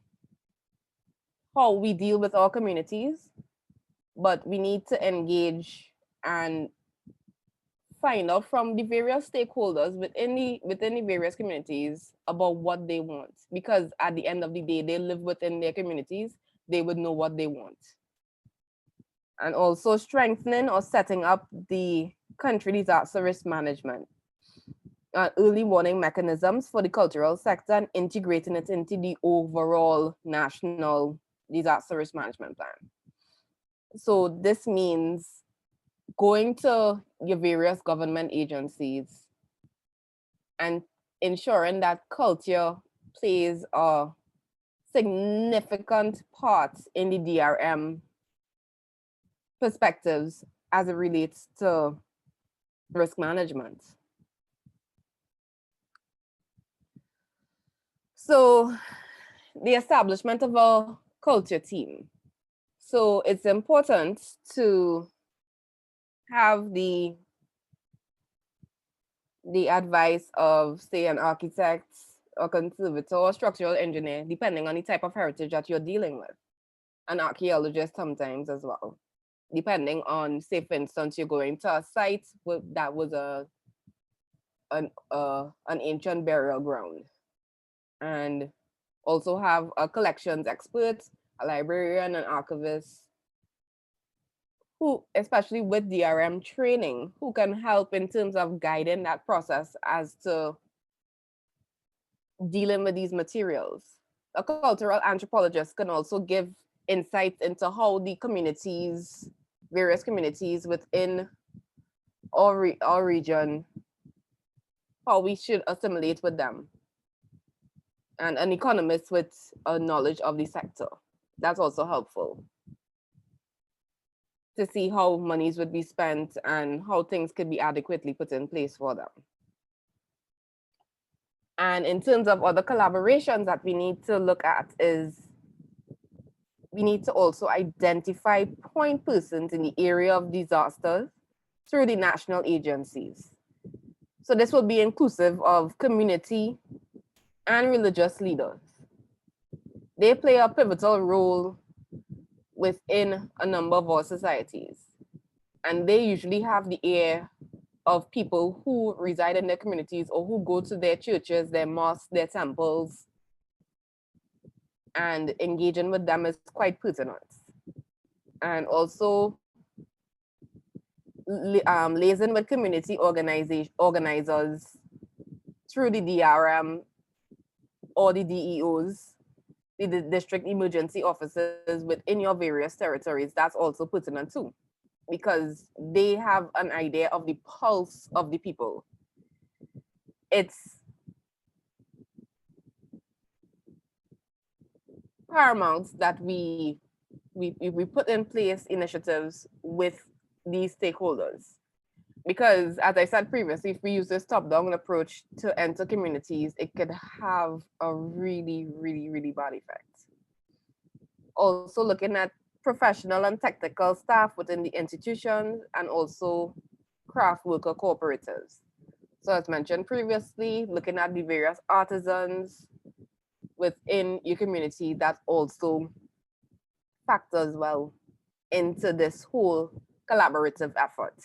how we deal with our communities, but we need to engage and find out from the various stakeholders within the various communities about what they want. Because at the end of the day, they live within their communities, they would know what they want. And also strengthening or setting up the country disaster risk management, early warning mechanisms for the cultural sector and integrating it into the overall national disaster risk management plan. So this means going to your various government agencies and ensuring that culture plays a significant part in the DRM perspectives as it relates to risk management. So the establishment of a culture team. So it's important to have the advice of, say, an architect or conservator or structural engineer, depending on the type of heritage that you're dealing with. An archaeologist sometimes as well, depending on, say, for instance, you're going to a site that was an ancient burial ground. And also have a collections expert, a librarian, an archivist, who, especially with DRM training, who can help in terms of guiding that process as to dealing with these materials. A cultural anthropologist can also give insights into how the communities, various communities within our region, how we should assimilate with them. And an economist with a knowledge of the sector. That's also helpful to see how monies would be spent and how things could be adequately put in place for them. And in terms of other collaborations that we need to look at is we need to also identify point persons in the area of disasters through the national agencies. So this will be inclusive of community and religious leaders. They play a pivotal role within a number of our societies. And they usually have the ear of people who reside in their communities or who go to their churches, their mosques, their temples, and engaging with them is quite pertinent. And also liaising with community organizers through the DRM or the DEOs, the district emergency officers within your various territories, that's also pertinent too, because they have an idea of the pulse of the people. It's paramount that we put in place initiatives with these stakeholders. Because as I said previously, if we use this top-down approach to enter communities, it could have a really, really, really bad effect. Also looking at professional and technical staff within the institutions and also craft worker cooperatives. So as mentioned previously, looking at the various artisans within your community, that also factors well into this whole collaborative effort.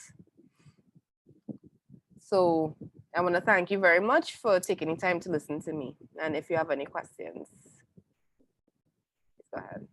So I want to thank you very much for taking the time to listen to me. And if you have any questions, please go ahead.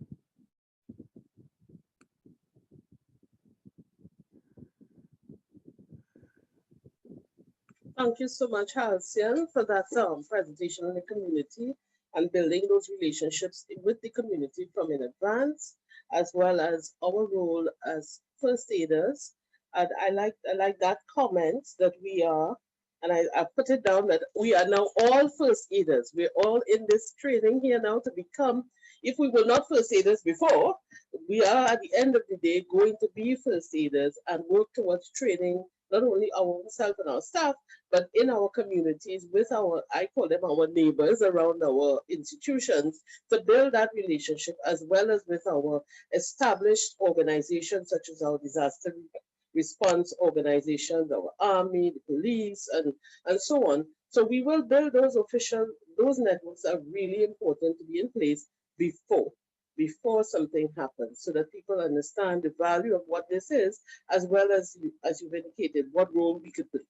Thank you so much, Halcyon, for that presentation on the community and building those relationships with the community from in advance, as well as our role as first aiders. And I like that comment that we are, and I put it down that we are now all first aiders. We're all in this training here now to become, if we were not first aiders before, we are at the end of the day going to be first aiders and work towards training not only ourselves and our staff, but in our communities with our, I call them our neighbors around our institutions, to build that relationship, as well as with our established organizations such as our disaster response organizations, our army, the police, and so on. So we will build those those networks are really important to be in place before something happens, so that people understand the value of what this is, as well as you've indicated, what role we could play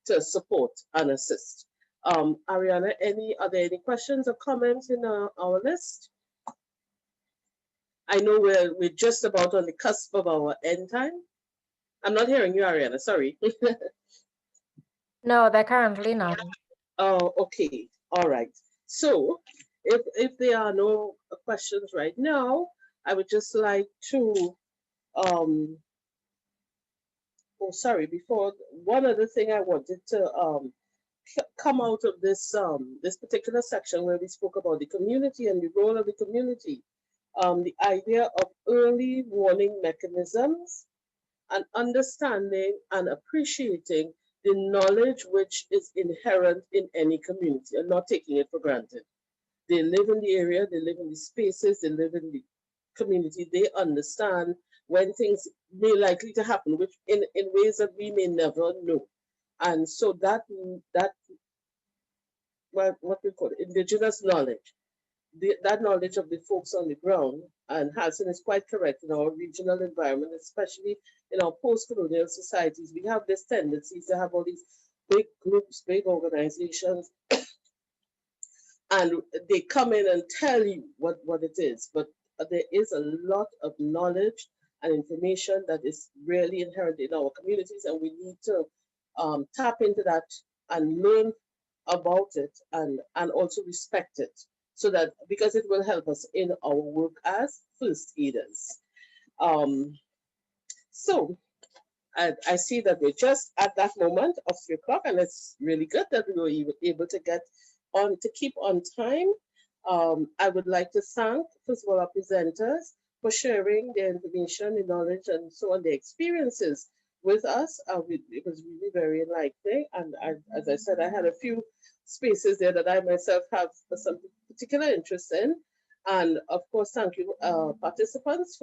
to support and assist. Ariana, are there any questions or comments in our list? I know we're just about on the cusp of our end time. I'm not hearing you, Ariana, sorry. No, they're currently none. Oh, okay, all right. So if there are no questions right now, I would just like to, before, one other thing I wanted to come out of this this particular section where we spoke about the community and the role of the community, the idea of early warning mechanisms and understanding and appreciating the knowledge which is inherent in any community and not taking it for granted. They live in the area, they live in the spaces, they live in the community, they understand when things may likely to happen, which in ways that we may never know. And so that what we call indigenous knowledge, that knowledge of the folks on the ground, and Hanson is quite correct, in our regional environment, especially in our post-colonial societies, we have this tendency to have all these big groups, big organizations, and they come in and tell you what it is. But there is a lot of knowledge and information that is really inherent in our communities, and we need to tap into that and learn about it and also respect it, so that, because it will help us in our work as first aiders. So I see that we're just at that moment of 3 o'clock, and it's really good that we were able to get on, to keep on time. I would like to thank, first of all, our presenters for sharing their information, the knowledge, and so on, their experiences with us. It was really very enlightening. And as I said, I had a few spaces there that I myself have some particular interest in. And of course, thank you, participants,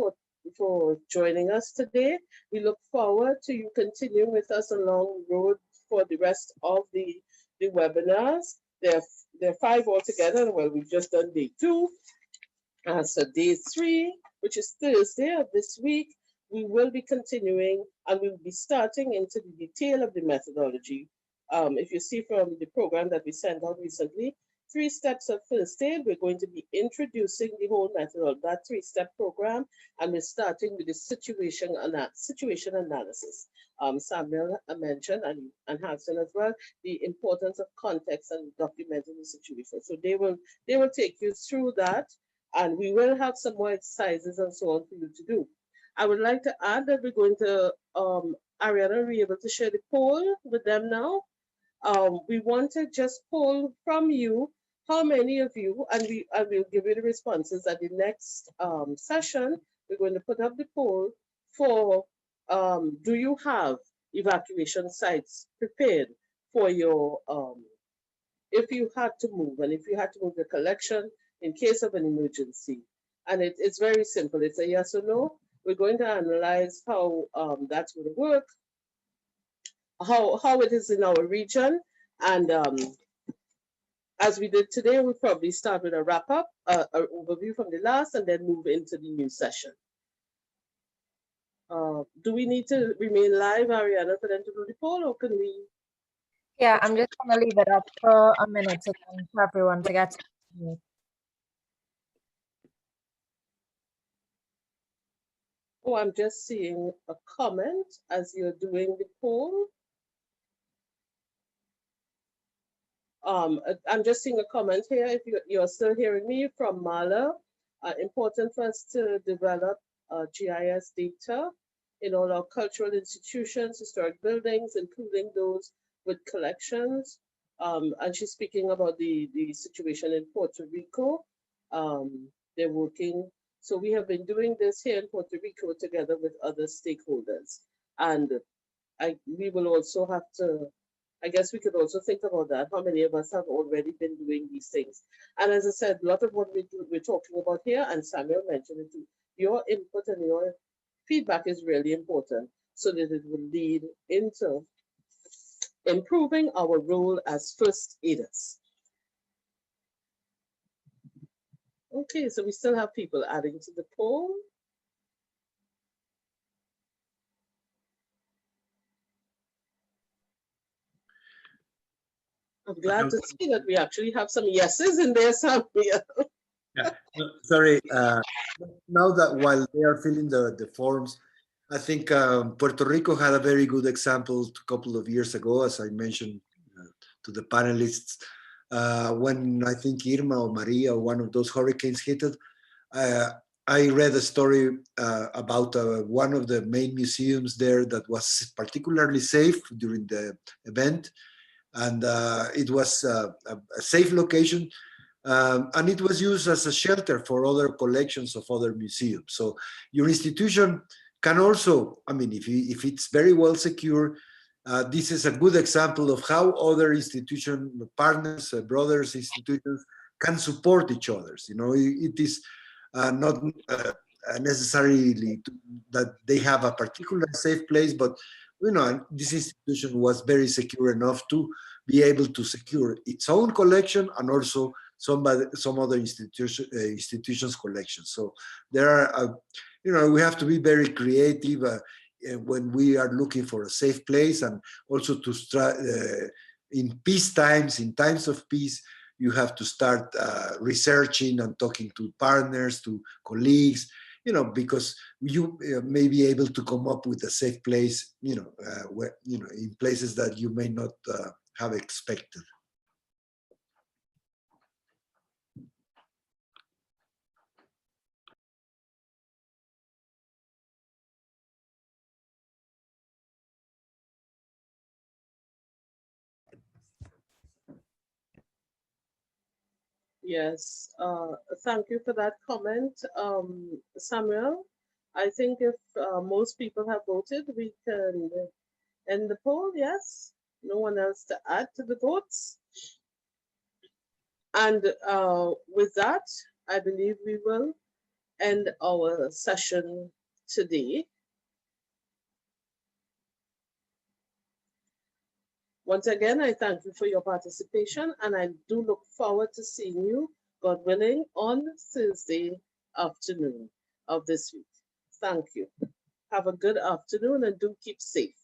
for joining us today. We look forward to you continuing with us along the road for the rest of the webinars. There are 5 altogether. Well, we've just done day 2. So day 3, which is Thursday of this week, we will be continuing, and we'll be starting into the detail of the methodology. If you see from the program that we sent out recently, 3 steps of first aid, we're going to be introducing the whole method of that 3-step program, and we're starting with the situation analysis. Samuel mentioned, and Hanson as well, the importance of context and documenting the situation. So they will take you through that, and we will have some more exercises and so on for you to do. I would like to add that we're going to, Ariana, are we able to share the poll with them now? We want to just poll from you, how many of you, and I will give you the responses at the next session. We're going to put up the poll for, do you have evacuation sites prepared for your, if you had to move, and if you had to move your collection in case of an emergency. And it's very simple. It's a yes or no. We're going to analyze how that's going to work. how it is in our region. And as we did today, we'll probably start with a wrap up, an overview from the last, and then move into the new session. Do we need to remain live, Ariana, for them to do the poll, or can we? Yeah, I'm just gonna leave it up for a minute again for everyone to get to mute. Oh, I'm just seeing a comment as you're doing the poll. I'm just seeing a comment here. If you're still hearing me, from Mala, important for us to develop GIS data in all our cultural institutions, historic buildings, including those with collections. And she's speaking about the situation in Puerto Rico. They're working. So we have been doing this here in Puerto Rico together with other stakeholders. And we will also have to, I guess we could also think about that. How many of us have already been doing these things? And as I said, a lot of what we're talking about here, and Samuel mentioned it too, your input and your feedback is really important so that it will lead into improving our role as first aiders. Okay, so we still have people adding to the poll. I'm glad to see that we actually have some yeses in there, Samuel. Yeah, sorry. Now that while they are filling the forms, I think Puerto Rico had a very good example a couple of years ago, as I mentioned to the panelists, when I think Irma or Maria or one of those hurricanes hit it. I read a story about one of the main museums there that was particularly safe during the event. And it was a safe location. And it was used as a shelter for other collections of other museums. So your institution can also, I mean, if it's very well secure, this is a good example of how other institution partners, brothers, institutions can support each other. You know, it is not necessarily that they have a particular safe place, but you know, this institution was very secure enough to be able to secure its own collection and also some other institutions' collections. So there are, you know, we have to be very creative when we are looking for a safe place, and also to in peace times, in times of peace, you have to start researching and talking to partners, to colleagues, you know, because you may be able to come up with a safe place, you know, where, you know, in places that you may not have expected. Yes, thank you for that comment, Samuel. I think if most people have voted, we can end the poll. Yes, no one else to add to the votes. And with that, I believe we will end our session today. Once again, I thank you for your participation, and I do look forward to seeing you, God willing, on Thursday afternoon of this week. Thank you. Have a good afternoon and do keep safe.